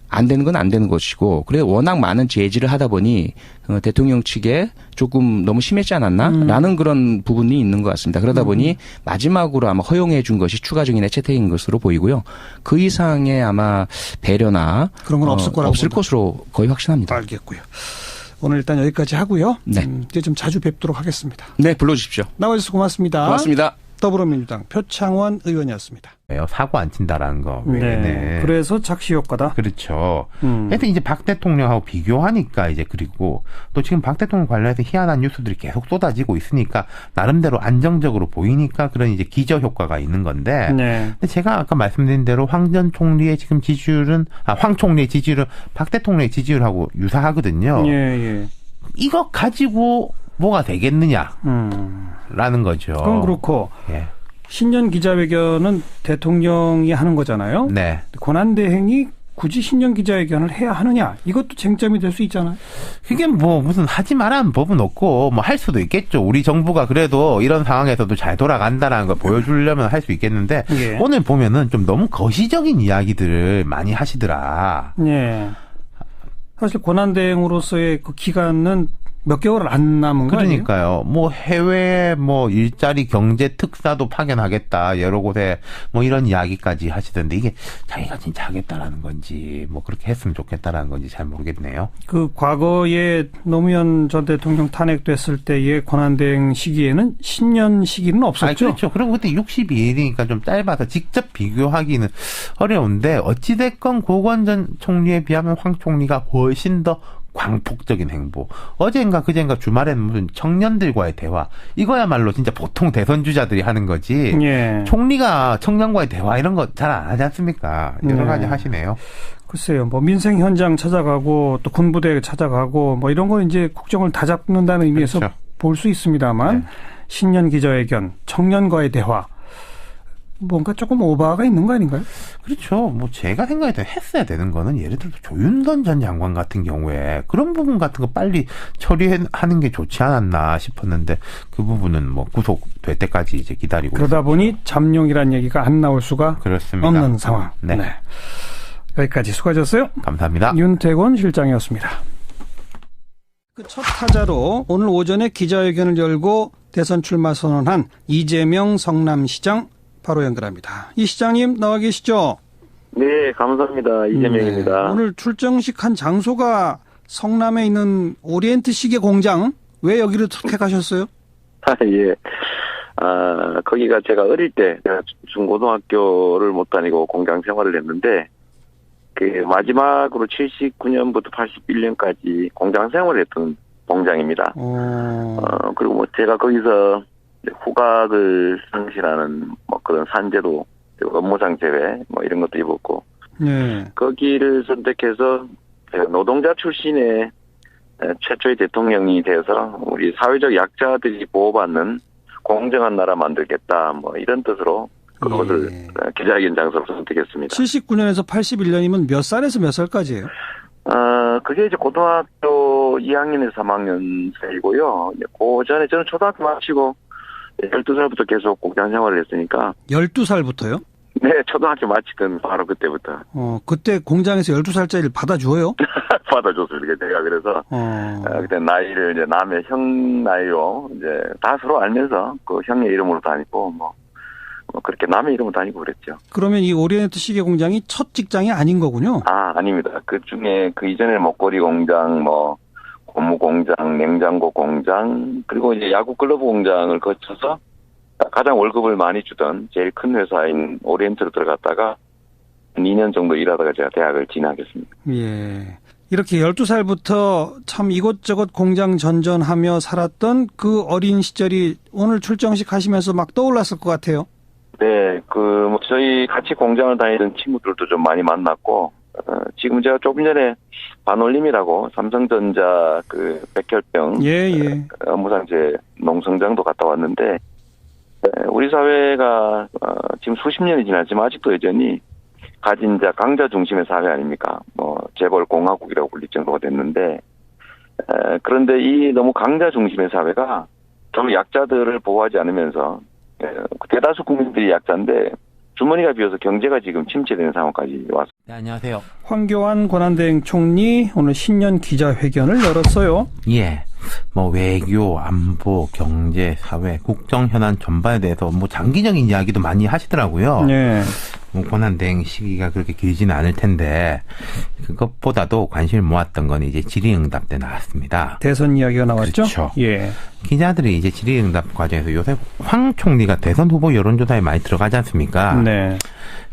안 되는 건 안 되는 것이고 그래서 워낙 많은 제지를 하다 보니 대통령 측에 조금 너무 심했지 않았나라는 그런 부분이 있는 것 같습니다. 그러다 보니 마지막으로 아마 허용해 준 것이 추가 증인의 채택인 것으로 보이고요. 그 이상의 아마 배려나 그런 건 없을 것으로 거의 확신합니다. 알겠고요. 오늘 일단 여기까지 하고요. 네. 이제 좀 자주 뵙도록 하겠습니다. 네, 불러주십시오. 나와주셔서 고맙습니다. 고맙습니다. 더불어민주당 표창원 의원이었습니다. 사고 안 친다라는 거. 네. 그래서 착시 효과다. 그렇죠. 하여튼 이제 박 대통령하고 비교하니까 이제 그리고 또 지금 박 대통령 관련해서 희한한 뉴스들이 계속 쏟아지고 있으니까 나름대로 안정적으로 보이니까 그런 이제 기저 효과가 있는 건데. 네. 근데 제가 아까 말씀드린 대로 황 전 총리의 지금 지지율은 황 총리의 지지율은 박 대통령의 지지율하고 유사하거든요. 예. 이거 가지고 뭐가 되겠느냐라는 거죠. 그건 그렇고. 예. 신년 기자회견은 대통령이 하는 거잖아요. 네. 권한대행이 굳이 신년 기자회견을 해야 하느냐. 이것도 쟁점이 될 수 있잖아요. 이게 뭐 무슨 하지 말라는 법은 없고 뭐 할 수도 있겠죠. 우리 정부가 그래도 이런 상황에서도 잘 돌아간다라는 걸 보여주려면 할 수 있겠는데 예. 오늘 보면은 좀 너무 거시적인 이야기들을 많이 하시더라. 예. 사실 권한대행으로서의 그 기간은 몇 개월 안 남은 거 아니에요? 그러니까요. 뭐 해외 뭐 일자리 경제 특사도 파견하겠다. 여러 곳에 뭐 이런 이야기까지 하시던데 이게 자기가 진짜 하겠다라는 건지 뭐 그렇게 했으면 좋겠다라는 건지 잘 모르겠네요. 그 과거에 노무현 전 대통령 탄핵됐을 때의 권한대행 시기에는 신년 시기는 없었죠. 그렇죠. 그리고 그때 62일이니까 좀 짧아서 직접 비교하기는 어려운데 어찌됐건 고건 전 총리에 비하면 황 총리가 훨씬 더 광폭적인 행보. 어젠가 그젠가 주말에는 무슨 청년들과의 대화. 이거야말로 진짜 보통 대선 주자들이 하는 거지. 예. 총리가 청년과의 대화 이런 거 잘 안 하지 않습니까? 여러 가지 하시네요. 글쎄요. 뭐 민생 현장 찾아가고 또 군부대 찾아가고 뭐 이런 거 이제 국정을 다 잡는다는 의미에서 그렇죠. 볼 수 있습니다만 네. 신년 기자회견, 청년과의 대화. 뭔가 조금 오바가 있는 거 아닌가요? 그렇죠. 뭐 제가 생각해도 했어야 되는 거는 예를 들어 조윤선 전 장관 같은 경우에 그런 부분 같은 거 빨리 처리하는 게 좋지 않았나 싶었는데 그 부분은 뭐 구속될 때까지 이제 기다리고 그러다 있습니다. 보니 잠룡이라는 얘기가 안 나올 수가 그렇습니다. 없는 상황. 네. 네. 여기까지 수고하셨어요. 감사합니다. 윤태곤 실장이었습니다. 그 첫 타자로 오늘 오전에 기자회견을 열고 대선 출마 선언한 이재명 성남시장 바로 연결합니다. 이 시장님 나와 계시죠? 네, 감사합니다. 이재명입니다. 네, 오늘 출정식 한 장소가 성남에 있는 오리엔트 시계 공장. 왜 여기를 택하셨어요? 예. 거기가 제가 어릴 때 중고등학교를 못 다니고 공장 생활을 했는데 그 마지막으로 79년부터 81년까지 공장 생활을 했던 공장입니다. 그리고 뭐 제가 거기서 후각을 상실하는 뭐 그런 산재도 업무상 제외 뭐 이런 것도 입었고 거기를 선택해서 노동자 출신의 최초의 대통령이 돼서 우리 사회적 약자들이 보호받는 공정한 나라 만들겠다 뭐 이런 뜻으로 그것을 기자회견 장소로 선택했습니다. 79년에서 81년이면 몇 살에서 몇 살까지예요? 그게 이제 고등학교 2학년에서 3학년 사이고요. 그 전에 저는 초등학교 마치고 12살부터 계속 공장 생활을 했으니까. 12살부터요? 네, 초등학교 마치던 바로 그때부터. 그때 공장에서 12살짜리를 받아줘요? 받아줬습니다. 제가 그래서, 그때 나이를 이제 남의 형 나이로 이제 다 서로 알면서 그 형의 이름으로 다니고 뭐 그렇게 남의 이름으로 다니고 그랬죠. 그러면 이 오리엔트 시계 공장이 첫 직장이 아닌 거군요? 아닙니다. 그 중에 그 이전에 목걸이 공장, 뭐, 고무 공장, 냉장고 공장, 그리고 이제 야구 글러브 공장을 거쳐서 가장 월급을 많이 주던 제일 큰 회사인 오리엔트로 들어갔다가 2년 정도 일하다가 제가 대학을 진학했습니다. 예. 이렇게 12살부터 참 이곳저곳 공장 전전하며 살았던 그 어린 시절이 오늘 출정식 하시면서 막 떠올랐을 것 같아요. 네, 뭐 저희 같이 공장을 다니던 친구들도 좀 많이 만났고, 지금 제가 조금 전에 반올림이라고 삼성전자 그 백혈병 업무상재 농성장도 갔다 왔는데, 우리 사회가 지금 수십 년이 지났지만 아직도 여전히 가진 자 강자 중심의 사회 아닙니까? 뭐 재벌 공화국이라고 불릴 정도가 됐는데, 그런데 이 너무 강자 중심의 사회가 좀 약자들을 보호하지 않으면서 대다수 국민들이 약자인데 주머니가 비어서 경제가 지금 침체되는 상황까지 왔습니다. 네, 안녕하세요. 황교안 권한대행 총리 오늘 신년 기자회견을 열었어요. 예. 뭐 외교, 안보, 경제, 사회, 국정 현안 전반에 대해서 뭐 장기적인 이야기도 많이 하시더라고요. 네. 뭐 권한대행 시기가 그렇게 길지는 않을 텐데 그것보다도 관심을 모았던 건 이제 질의응답 때 나왔습니다. 대선 이야기가 나왔죠? 그렇죠. 예. 기자들이 이제 질의응답 과정에서 요새 황 총리가 대선 후보 여론조사에 많이 들어가지 않습니까? 네.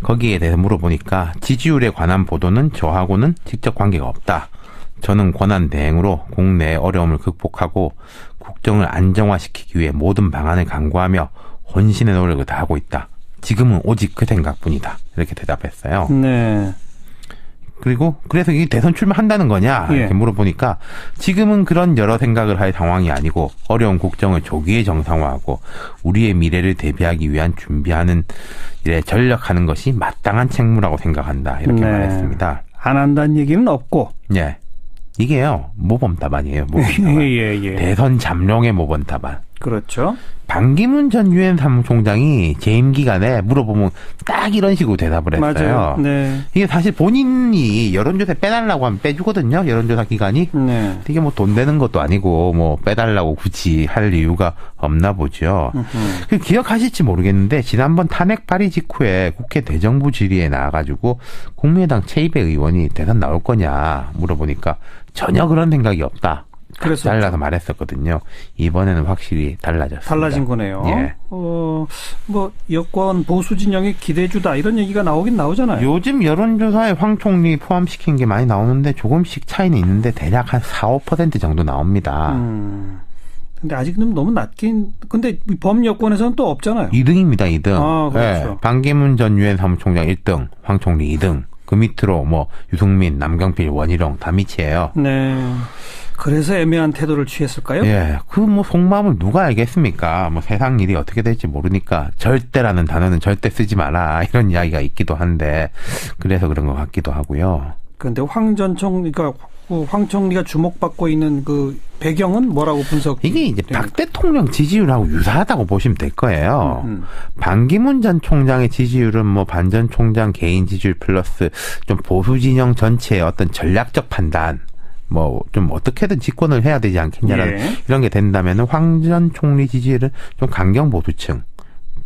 거기에 대해서 물어보니까 지지율에 관한 보도는 저하고는 직접 관계가 없다. 저는 권한대행으로 국내의 어려움을 극복하고 국정을 안정화시키기 위해 모든 방안을 강구하며 혼신의 노력을 다하고 있다. 지금은 오직 그 생각뿐이다. 이렇게 대답했어요. 네. 그리고 그래서 이 대선 출마한다는 거냐 이렇게 물어보니까 지금은 그런 여러 생각을 할 상황이 아니고 어려운 국정을 조기에 정상화하고 우리의 미래를 대비하기 위한 준비하는 일에 전력하는 것이 마땅한 책무라고 생각한다. 이렇게 말했습니다. 안 한다는 얘기는 없고. 네. 이게요. 모범 답안이에요. 모범 답안. 예. 대선 잠룡의 모범 답안. 그렇죠. 반기문 전 유엔 사무총장이 재임 기간에 물어보면 딱 이런 식으로 대답을 했어요. 맞아요. 네. 이게 사실 본인이 여론조사에 빼달라고 하면 빼주거든요. 여론조사 기간이. 네. 이게 뭐 돈 되는 것도 아니고 뭐 빼달라고 굳이 할 이유가 없나 보죠. 기억하실지 모르겠는데 지난번 탄핵 발의 직후에 국회 대정부 질의에 나와가지고 국민의당 최이배 의원이 대선 나올 거냐 물어보니까 전혀 그런 생각이 없다. 그래서 잘라서 말했었거든요. 이번에는 확실히 달라졌습니다. 달라진 거네요. 예. 뭐 여권 보수 진영의 기대주다 이런 얘기가 나오긴 나오잖아요. 요즘 여론조사에 황 총리 포함시킨 게 많이 나오는데 조금씩 차이는 있는데 대략 한 4-5% 정도 나옵니다. 근데 아직은 너무 낮긴. 근데 범여권에서는 또 없잖아요. 2등입니다. 2등. 아, 그렇죠. 네. 반기문 전 유엔 사무총장 1등, 황 총리 2등. 그 밑으로 뭐 유승민, 남경필, 원희룡 다 밑이에요. 네. 그래서 애매한 태도를 취했을까요? 예. 그 뭐 속마음을 누가 알겠습니까? 뭐 세상 일이 어떻게 될지 모르니까 절대라는 단어는 절대 쓰지 마라. 이런 이야기가 있기도 한데 그래서 그런 것 같기도 하고요. 그런데 황 총리가 주목받고 있는 그 배경은 뭐라고 분석? 이게 이제 박 대통령 지지율하고 유사하다고 보시면 될 거예요. 반기문 전 총장의 지지율은 뭐 반 전 총장 개인 지지율 플러스 좀 보수 진영 전체의 어떤 전략적 판단, 뭐 좀 어떻게든 집권을 해야 되지 않겠냐라는 이런 게 된다면은 황 전 총리 지지율은 좀 강경 보수층.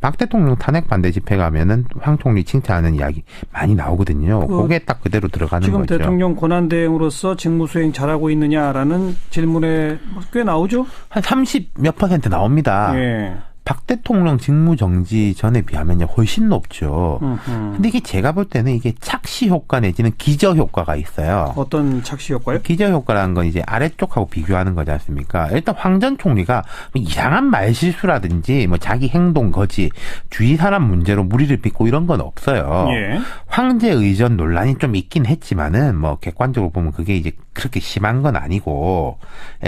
박 대통령 탄핵 반대 집회 가면은 황 총리 칭찬하는 이야기 많이 나오거든요. 그게 딱 그대로 들어가는 지금 거죠. 지금 대통령 권한대행으로서 직무 수행 잘하고 있느냐라는 질문에 꽤 나오죠? 한 30몇% 나옵니다. 예. 박 대통령 직무정지 전에 비하면 훨씬 높죠. 근데 이게 제가 볼 때는 이게 착시 효과 내지는 기저 효과가 있어요. 어떤 착시 효과요? 기저 효과라는 건 이제 아래쪽하고 비교하는 거지 않습니까? 일단 황 전 총리가 이상한 말실수라든지 뭐 자기 행동 거지, 주위 사람 문제로 무리를 빚고 이런 건 없어요. 예. 황제 의전 논란이 좀 있긴 했지만은 뭐 객관적으로 보면 그게 이제 그렇게 심한 건 아니고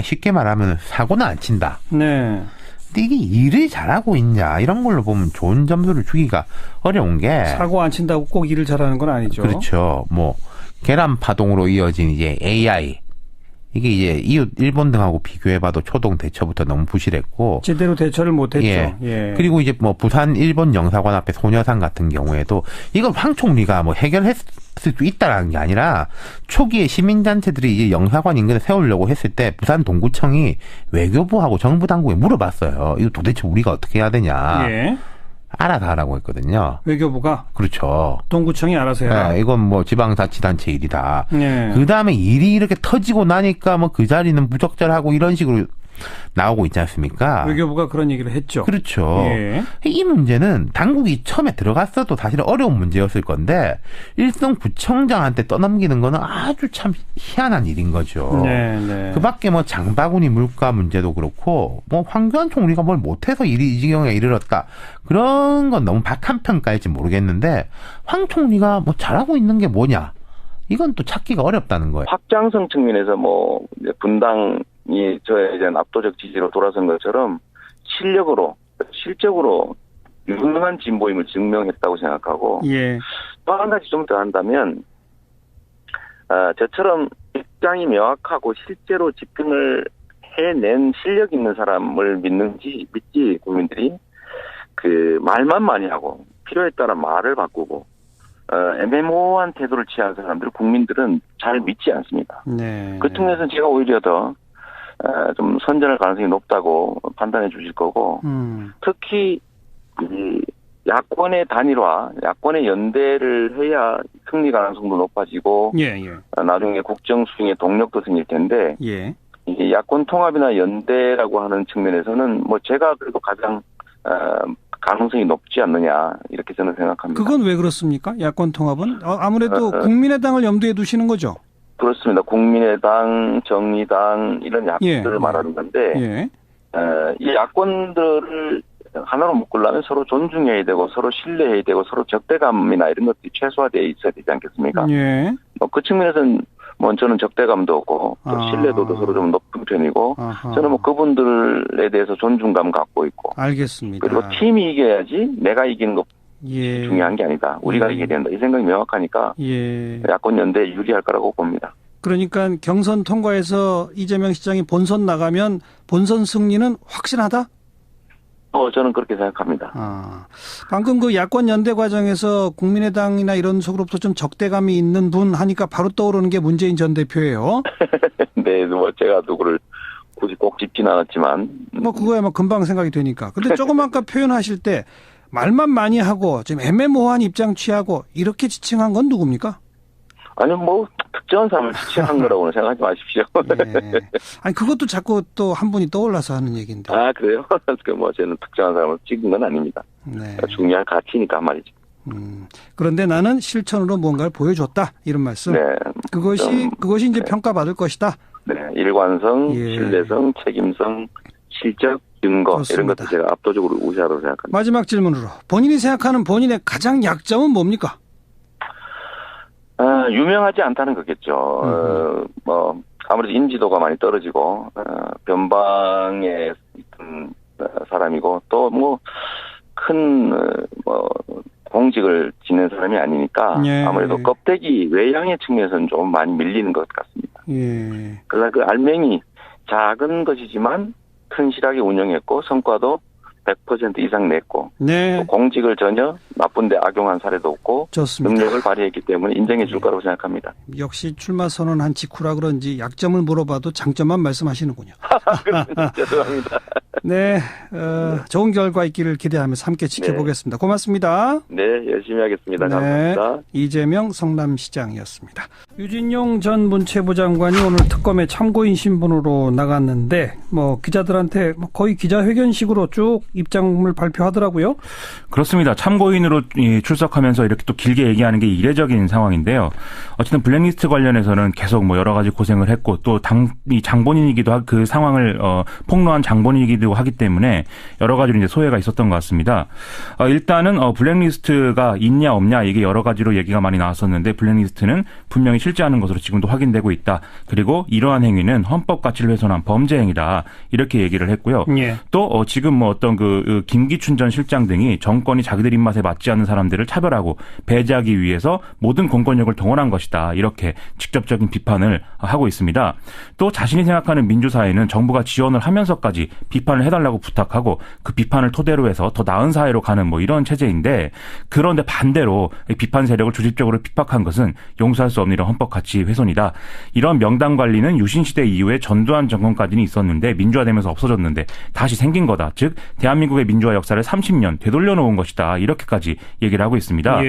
쉽게 말하면 사고는 안 친다. 네. 이게 일을 잘하고 있냐 이런 걸로 보면 좋은 점수를 주기가 어려운 게 사고 안 친다고 꼭 일을 잘하는 건 아니죠. 그렇죠. 뭐 계란 파동으로 이어진 이제 AI 이게 이제 이웃 일본 등하고 비교해봐도 초동 대처부터 너무 부실했고 제대로 대처를 못했죠. 예. 그리고 이제 뭐 부산 일본 영사관 앞에 소녀상 같은 경우에도 이걸 황 총리가 뭐 해결했을 수 있다라는 게 아니라 초기에 시민단체들이 이제 영사관 인근에 세우려고 했을 때 부산 동구청이 외교부하고 정부 당국에 물어봤어요. 이거 도대체 우리가 어떻게 해야 되냐. 예. 알아서 하라고 했거든요. 외교부가? 그렇죠. 동구청이 알아서 해라. 네, 이건 뭐 지방자치단체 일이다. 네. 그 다음에 일이 이렇게 터지고 나니까 뭐 그 자리는 부적절하고 이런 식으로 나오고 있지 않습니까? 외교부가 그런 얘기를 했죠. 그렇죠. 예. 이 문제는 당국이 처음에 들어갔어도 사실은 어려운 문제였을 건데 일선 구청장한테 떠넘기는 거는 아주 참 희한한 일인 거죠. 네. 그 밖에 뭐 장바구니 물가 문제도 그렇고 뭐 황교안 총리가 뭘 못해서 이 지경에 이르렀다. 그런 건 너무 박한평가일지 모르겠는데 황 총리가 뭐 잘하고 있는 게 뭐냐. 이건 또 찾기가 어렵다는 거예요. 확장성 측면에서 뭐 분당 이 저의 이제 압도적 지지로 돌아선 것처럼 실적으로 유능한 진보임을 증명했다고 생각하고 예. 또 한 가지 좀 더 한다면 저처럼 입장이 명확하고 실제로 집행을 해낸 실력 있는 사람을 믿지 국민들이 그 말만 많이 하고 필요에 따라 말을 바꾸고 애매모호한 태도를 취하는 사람들을 국민들은 잘 믿지 않습니다. 네. 그 측면에서 제가 오히려 더 좀 선전할 가능성이 높다고 판단해 주실 거고 특히 이 야권의 단일화, 야권의 연대를 해야 승리 가능성도 높아지고 나중에 국정 수행의 동력도 생길 텐데 이게 야권 통합이나 연대라고 하는 측면에서는 뭐 제가 그래도 가장 가능성이 높지 않느냐 이렇게 저는 생각합니다. 그건 왜 그렇습니까? 야권 통합은 아무래도 국민의당을 염두에 두시는 거죠. 그렇습니다. 국민의당, 정의당 이런 야권들을 말하는 건데 이 야권들을 하나로 묶으려면 서로 존중해야 되고 서로 신뢰해야 되고 서로 적대감이나 이런 것들이 최소화되어 있어야 되지 않겠습니까? 뭐 그 측면에서는 뭐 저는 적대감도 없고 신뢰도도 서로 좀 높은 편이고 저는 뭐 그분들에 대해서 존중감 갖고 있고 알겠습니다. 그리고 팀이 이겨야지 내가 이기는 것 중요한 게 아니다. 우리가 이겨야 된다. 이 생각이 명확하니까 야권 연대에 유리할 거라고 봅니다. 그러니까 경선 통과해서 이재명 시장이 본선 나가면 본선 승리는 확실하다? 저는 그렇게 생각합니다. 방금 그 야권 연대 과정에서 국민의당이나 이런 속으로부터 좀 적대감이 있는 분 하니까 바로 떠오르는 게 문재인 전 대표예요. 네, 뭐 제가 누구를 굳이 꼭 짚진 않았지만. 뭐 그거야 뭐 금방 생각이 되니까. 근데 조금 아까 표현하실 때 말만 많이 하고 좀 애매모호한 입장 취하고 이렇게 지칭한 건 누굽니까? 아니 뭐 특정한 사람을 지칭한 거라고는 생각하지 마십시오. 네. 아니 그것도 자꾸 또 한 분이 떠올라서 하는 얘기인데. 아 그래요? 그 뭐 저는 특정한 사람을 찍은 건 아닙니다. 네. 중요한 가치니까 한 말이죠. 그런데 나는 실천으로 뭔가를 보여줬다 이런 말씀. 네. 그것이 이제 평가받을 것이다. 네. 일관성, 신뢰성, 책임성, 실적, 증거 좋습니다. 이런 것들 제가 압도적으로 우세하다고 생각합니다. 마지막 질문으로 본인이 생각하는 본인의 가장 약점은 뭡니까? 유명하지 않다는 거겠죠. 아무래도 인지도가 많이 떨어지고, 변방에 있던 사람이고, 또 공직을 지낸 사람이 아니니까, 아무래도 껍데기 외양의 측면에서는 좀 많이 밀리는 것 같습니다. 그러나 그 알맹이 작은 것이지만 튼실하게 운영했고, 성과도 100% 이상 냈고, 또 공직을 전혀 나쁜데 악용한 사례도 없고, 좋습니다. 능력을 발휘했기 때문에 인정해 줄 거라고 생각합니다. 역시 출마 선언한 직후라 그런지 약점을 물어봐도 장점만 말씀하시는군요. 죄송합니다. 네, 좋은 결과 있기를 기대하면서 함께 지켜보겠습니다. 고맙습니다. 네, 열심히 하겠습니다. 감사합니다. 이재명 성남시장이었습니다. 유진용 전 문체부 장관이 오늘 특검에 참고인 신분으로 나갔는데, 기자들한테 거의 기자회견식으로 쭉 입장을 발표하더라고요. 그렇습니다. 참고인으로 출석하면서 이렇게 또 길게 얘기하는 게 이례적인 상황인데요. 어쨌든 블랙리스트 관련해서는 계속 여러 가지 고생을 했고, 또 장본인이기도 하고, 그 상황을 폭로한 장본인이기도 하기 때문에 여러 가지로 이제 소외가 있었던 것 같습니다. 일단은 블랙리스트가 있냐 없냐 이게 여러 가지로 얘기가 많이 나왔었는데, 블랙리스트는 분명히 실제하는 것으로 지금도 확인되고 있다. 그리고 이러한 행위는 헌법 가치를 훼손한 범죄 행위다. 이렇게 얘기를 했고요. 또 지금 어떤 김기춘 전 실장 등이 정권이 자기들 입맛에 맞지 않는 사람들을 차별하고 배제하기 위해서 모든 공권력을 동원한 것이다. 이렇게 직접적인 비판을 하고 있습니다. 또 자신이 생각하는 민주사회는 정부가 지원을 하면서까지 비판을 해달라고 부탁하고 그 비판을 토대로 해서 더 나은 사회로 가는 이런 체제인데, 그런데 반대로 비판 세력을 조직적으로 핍박한 것은 용서할 수 없는 이런 헌법 가치 훼손이다. 이런 명당 관리는 유신시대 이후에 전두환 정권까지는 있었는데 민주화되면서 없어졌는데 다시 생긴 거다. 즉 대한민국의 민주화 역사를 30년 되돌려 놓은 것이다. 이렇게까지 얘기를 하고 있습니다.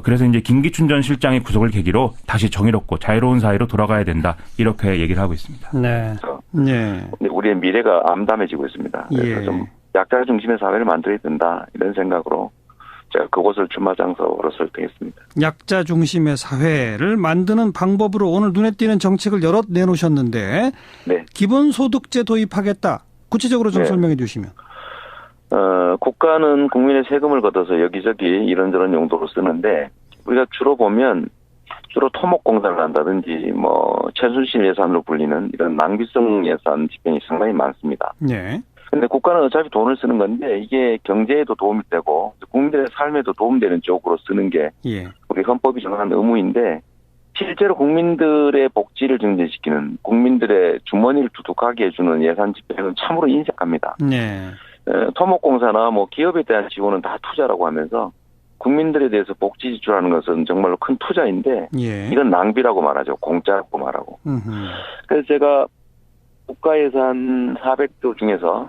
그래서 이제 김기춘 전 실장의 구속을 계기로 다시 정의롭고 자유로운 사회로 돌아가야 된다. 이렇게 얘기를 하고 있습니다. 네. 우리의 미래가 암담해지고 있습니다. 그래서 좀 약자 중심의 사회를 만들어야 된다. 이런 생각으로 제가 그곳을 출마 장소로 설정했습니다. 약자 중심의 사회를 만드는 방법으로 오늘 눈에 띄는 정책을 여럿 내놓으셨는데, 기본소득제 도입하겠다. 구체적으로 좀 설명해 주시면. 국가는 국민의 세금을 걷어서 여기저기 이런저런 용도로 쓰는데, 우리가 주로 보면 토목공사를 한다든지 최순실 예산으로 불리는 이런 낭비성 예산 집행이 상당히 많습니다. 근데 국가는 어차피 돈을 쓰는 건데 이게 경제에도 도움이 되고 국민들의 삶에도 도움되는 쪽으로 쓰는 게 우리 헌법이 정한 의무인데, 실제로 국민들의 복지를 증진시키는, 국민들의 주머니를 두둑하게 해주는 예산 집행은 참으로 인색합니다. 토목공사나 기업에 대한 지원은 다 투자라고 하면서 국민들에 대해서 복지 지출하는 것은 정말로 큰 투자인데 이건 낭비라고 말하죠. 공짜라고 말하고. 그래서 제가 국가 예산 400조 중에서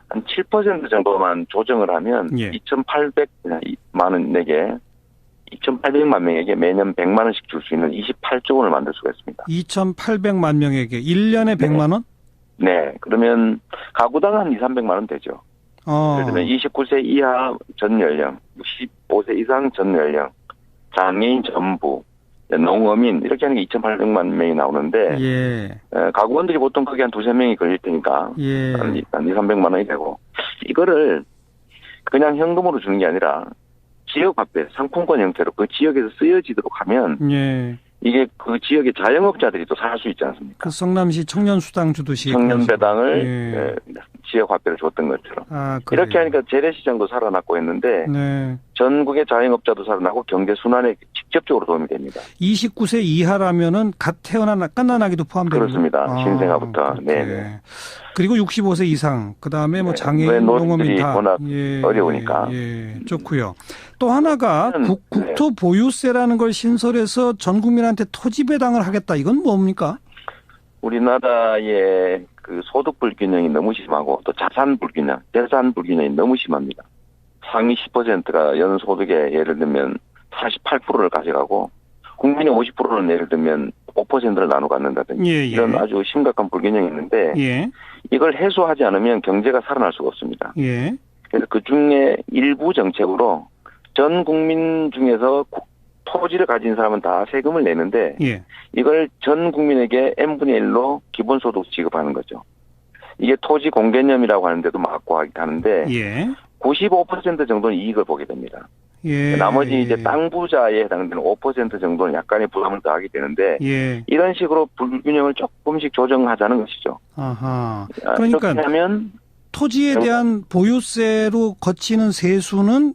한 7% 정도만 조정을 하면 2,800만 명에게 매년 100만 원씩 줄 수 있는 28조 원을 만들 수가 있습니다. 2,800만 명에게 1년에 100만 원? 네. 그러면 가구당 한 2, 300만 원 되죠. 예를 들면 29세 이하 전 연령, 65세 이상 전 연령, 장애인 전부, 농어민 이렇게 하는 게 2,800만 명이 나오는데 가구원들이 보통 그게 한 2-3명이 걸릴 테니까 한 2, 300만 원이 되고, 이거를 그냥 현금으로 주는 게 아니라 지역 화폐, 상품권 형태로 그 지역에서 쓰여지도록 하면 이게 그 지역의 자영업자들이 또 살 수 있지 않습니까? 그 성남시 청년수당 주듯이. 청년배당을 지역 화폐를 줬던 것처럼. 이렇게 하니까 재래시장도 살아났고 했는데 전국의 자영업자도 살아나고 경제 순환에 직접적으로 도움이 됩니다. 29세 이하라면은 갓 태어난 끝난 아기도 포함되는 그렇습니다. 신생아부터. 네. 그리고 65세 이상, 그다음에 장애인, 농어민 다 워낙 어려우니까. 좋고요. 또 하나가 국토 보유세라는 걸 신설해서 전 국민한테 토지 배당을 하겠다. 이건 뭡니까? 우리나라의 그 소득 불균형이 너무 심하고 또 자산 불균형, 재산 불균형이 너무 심합니다. 상위 10%가 연소득에 예를 들면 48%를 가져가고 국민의 50%는 예를 들면 5%를 나눠 갖는다든지 이런 아주 심각한 불균형이 있는데 이걸 해소하지 않으면 경제가 살아날 수가 없습니다. 그래서 그중에 일부 정책으로 전 국민 중에서 토지를 가진 사람은 다 세금을 내는데 이걸 전 국민에게 n분의 1로 기본소득 지급하는 거죠. 이게 토지 공개념이라고 하는데도 맞고 하는데 95% 정도는 이익을 보게 됩니다. 예. 나머지 이제 땅 부자에 해당되는 5% 정도는 약간의 부담을 더하게 되는데 예. 이런 식으로 불균형을 조금씩 조정하자는 것이죠. 아하. 그러니까 하면 토지에 대한 보유세로 거치는 세수는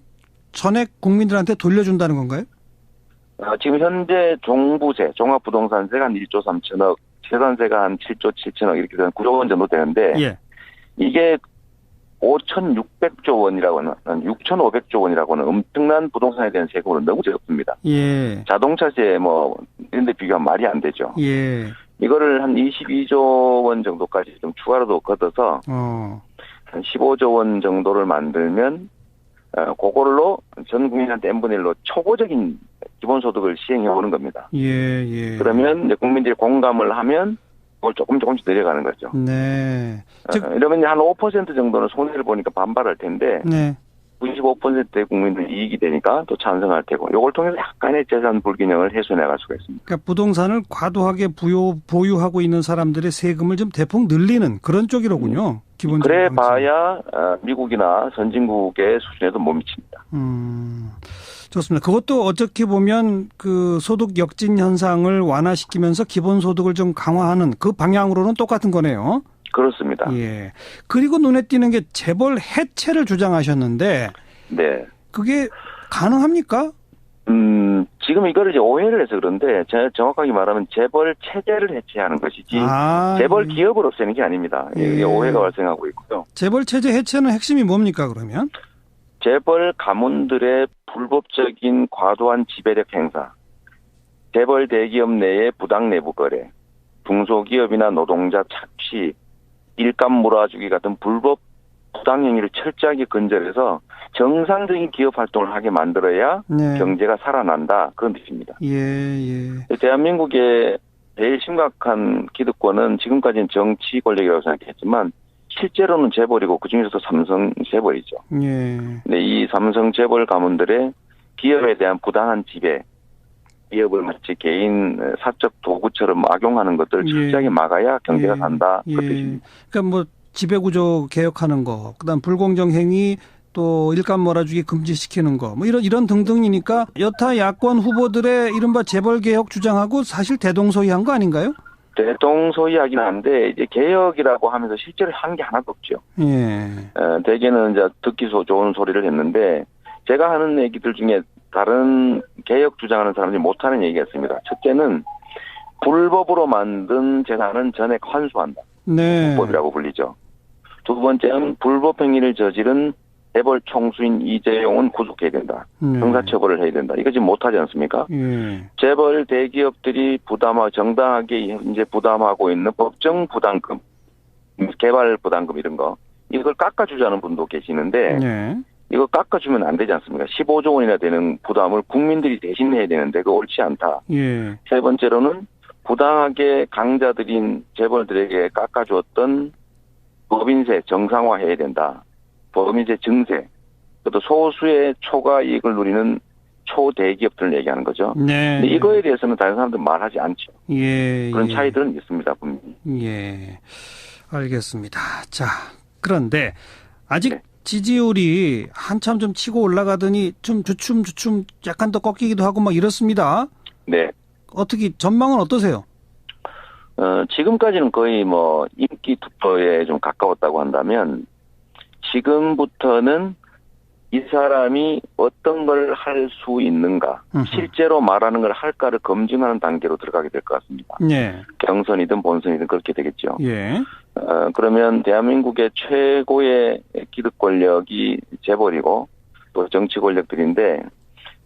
전액 국민들한테 돌려준다는 건가요? 지금 현재 종부세, 종합부동산세가 한 1조 3천억, 재산세가 한 7조 7천억 이렇게 되는 9조 원 정도 되는데 예. 이게 5,600조 원이라고 하는 6,500조 원이라고 하는 엄청난 부동산에 대한 세금은 너무 적습니다. 예. 자동차세 뭐 이런 데 비교하면 말이 안 되죠. 예. 이거를 한 22조 원 정도까지 좀 추가로도 걷어서 한 15조 원 정도를 만들면 그걸로 전 국민한테 n분의 1로 초고적인 기본소득을 시행해 오는 겁니다. 예. 그러면 이제 국민들이 공감을 하면 그걸 조금씩 내려가는 거죠. 네. 이러면 한 5% 정도는 손해를 보니까 반발할 텐데 네. 95%의 국민들 이익이 되니까 또 찬성할 테고 이걸 통해서 약간의 재산 불균형을 해소해 나갈 수가 있습니다. 그러니까 부동산을 과도하게 보유하고 있는 사람들의 세금을 좀 대폭 늘리는 그런 쪽이로군요. 기본적으로. 그래 봐야 미국이나 선진국의 수준에도 못 미칩니다. 좋습니다. 그것도 어떻게 보면 그 소득 역진 현상을 완화시키면서 기본소득을 좀 강화하는 그 방향으로는 똑같은 거네요. 그렇습니다. 예. 그리고 눈에 띄는 게 재벌 해체를 주장하셨는데, 네. 그게 가능합니까? 지금 이거를 이제 오해를 해서 그런데 제가 정확하게 말하면 재벌 체제를 해체하는 것이지 재벌 기업을 없애는 게 아닙니다. 이게 오해가 발생하고 있고요. 재벌 체제 해체는 핵심이 뭡니까 그러면? 재벌 가문들의 불법적인 과도한 지배력 행사, 재벌 대기업 내의 부당 내부 거래, 중소기업이나 노동자 착취, 일감 몰아주기 같은 불법 부당 행위를 철저하게 근절해서 정상적인 기업 활동을 하게 만들어야 네. 경제가 살아난다. 그런 뜻입니다. 예. 대한민국의 제일 심각한 기득권은 지금까지는 정치 권력이라고 생각했지만 실제로는 재벌이고 그중에서도 삼성 재벌이죠. 예. 근데 이 삼성 재벌 가문들의 기업에 대한 부당한 지배, 기업을 마치 개인 사적 도구처럼 악용하는 것들을 철저하게 막아야 경제가 산다. 그 뜻입니다. 그러니까 뭐 지배구조 개혁하는 거, 그다음 불공정 행위, 또 일감 몰아주기 금지시키는 거, 뭐 이런 등등이니까 여타 야권 후보들의 이른바 재벌 개혁 주장하고 사실 대동소이한 거 아닌가요? 대동소이하긴 한데 이제 개혁이라고 하면서 실제로 한 게 하나도 없죠. 예. 대개는 이제 듣기 좋은 소리를 했는데 제가 하는 얘기들 중에 다른 개혁 주장하는 사람들이 못하는 얘기가 있습니다. 첫째는 불법으로 만든 재산은 전액 환수한다. 네. 불법이라고 불리죠. 두 번째는 불법 행위를 저지른 재벌 총수인 이재용은 구속해야 된다. 형사처벌을 해야 된다. 이거 지금 못하지 않습니까? 재벌 대기업들이 정당하게 현재 부담하고 있는 법정 부담금, 개발 부담금 이런 거 이걸 깎아주자는 분도 계시는데 이거 깎아주면 안 되지 않습니까? 15조 원이나 되는 부담을 국민들이 대신 해야 되는데 그거 옳지 않다. 세 번째로는 부당하게 강자들인 재벌들에게 깎아주었던 법인세 정상화해야 된다. 법인세 증세, 또 소수의 초과 이익을 누리는 초대기업들을 얘기하는 거죠. 네. 근데 이거에 대해서는 다른 사람들은 말하지 않죠. 그런 예. 차이들은 있습니다, 분명히. 예, 알겠습니다. 자, 그런데 아직 지지율이 한참 좀 치고 올라가더니 좀 주춤 약간 더 꺾이기도 하고 막 이렇습니다. 네. 어떻게 전망은 어떠세요? 지금까지는 거의 뭐 인기 투표에 좀 가까웠다고 한다면 지금부터는 이 사람이 어떤 걸 할 수 있는가, 실제로 말하는 걸 할까를 검증하는 단계로 들어가게 될 것 같습니다. 경선이든 본선이든 그렇게 되겠죠. 그러면 대한민국의 최고의 기득 권력이 재벌이고 또 정치 권력들인데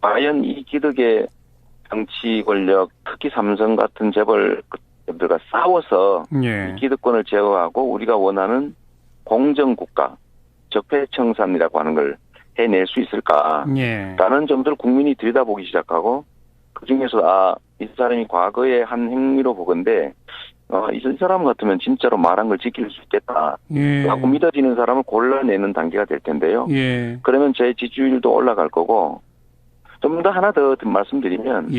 과연 이 기득의 정치 권력, 특히 삼성 같은 재벌들과 싸워서 이 기득권을 제어하고 우리가 원하는 공정국가, 적폐청산이라고 하는 걸 해낼 수 있을까? 라는 점들을 국민이 들여다보기 시작하고 그중에서 이 사람이 과거에 한 행위로 보건데 이 사람 같으면 진짜로 말한 걸 지킬 수 있겠다 라고 믿어지는 사람을 골라내는 단계가 될 텐데요. 그러면 제 지지율도 올라갈 거고 좀 더 하나 더 말씀드리면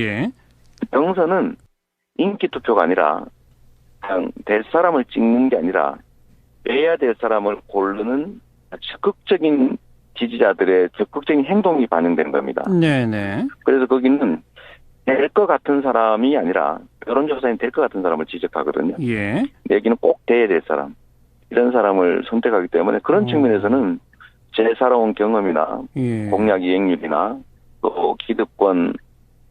경선은 인기 투표가 아니라 그냥 될 사람을 찍는 게 아니라 빼야 될 사람을 고르는 적극적인 지지자들의 적극적인 행동이 반영된 겁니다. 네네. 그래서 거기는 될 것 같은 사람이 아니라 여론조사엔 될 것 같은 사람을 지적하거든요. 예. 내기는 꼭 돼야 될 사람. 이런 사람을 선택하기 때문에 그런 측면에서는 제 살아온 경험이나 공약 이행률이나 또 기득권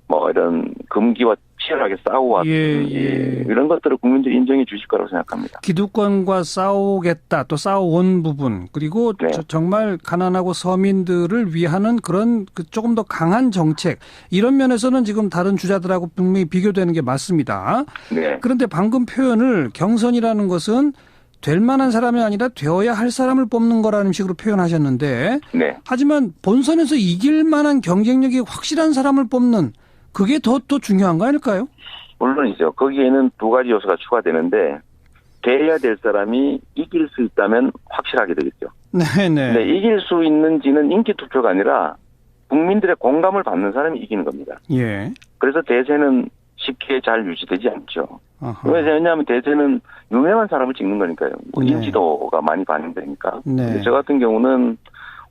뭐 이런 금기와 치열하게 싸워왔던 이런 것들을 국민들이 인정해 주실 거라고 생각합니다. 기득권과 싸우겠다, 또 싸워온 부분, 그리고 정말 가난하고 서민들을 위하는 그런 조금 더 강한 정책, 이런 면에서는 지금 다른 주자들하고 분명히 비교되는 게 맞습니다. 네. 그런데 방금 표현을 경선이라는 것은 될 만한 사람이 아니라 되어야 할 사람을 뽑는 거라는 식으로 표현하셨는데, 네. 하지만 본선에서 이길 만한 경쟁력이 확실한 사람을 뽑는, 그게 더 중요한 거 아닐까요? 물론이죠. 거기에는 두 가지 요소가 추가되는데, 돼야 될 사람이 이길 수 있다면 확실하게 되겠죠. 네네. 근데 이길 수 있는지는 인기 투표가 아니라 국민들의 공감을 받는 사람이 이기는 겁니다. 예. 그래서 대세는 쉽게 잘 유지되지 않죠. 왜냐하면 대세는 유명한 사람을 찍는 거니까요. 인지도가 많이 반영되니까. 네. 저 같은 경우는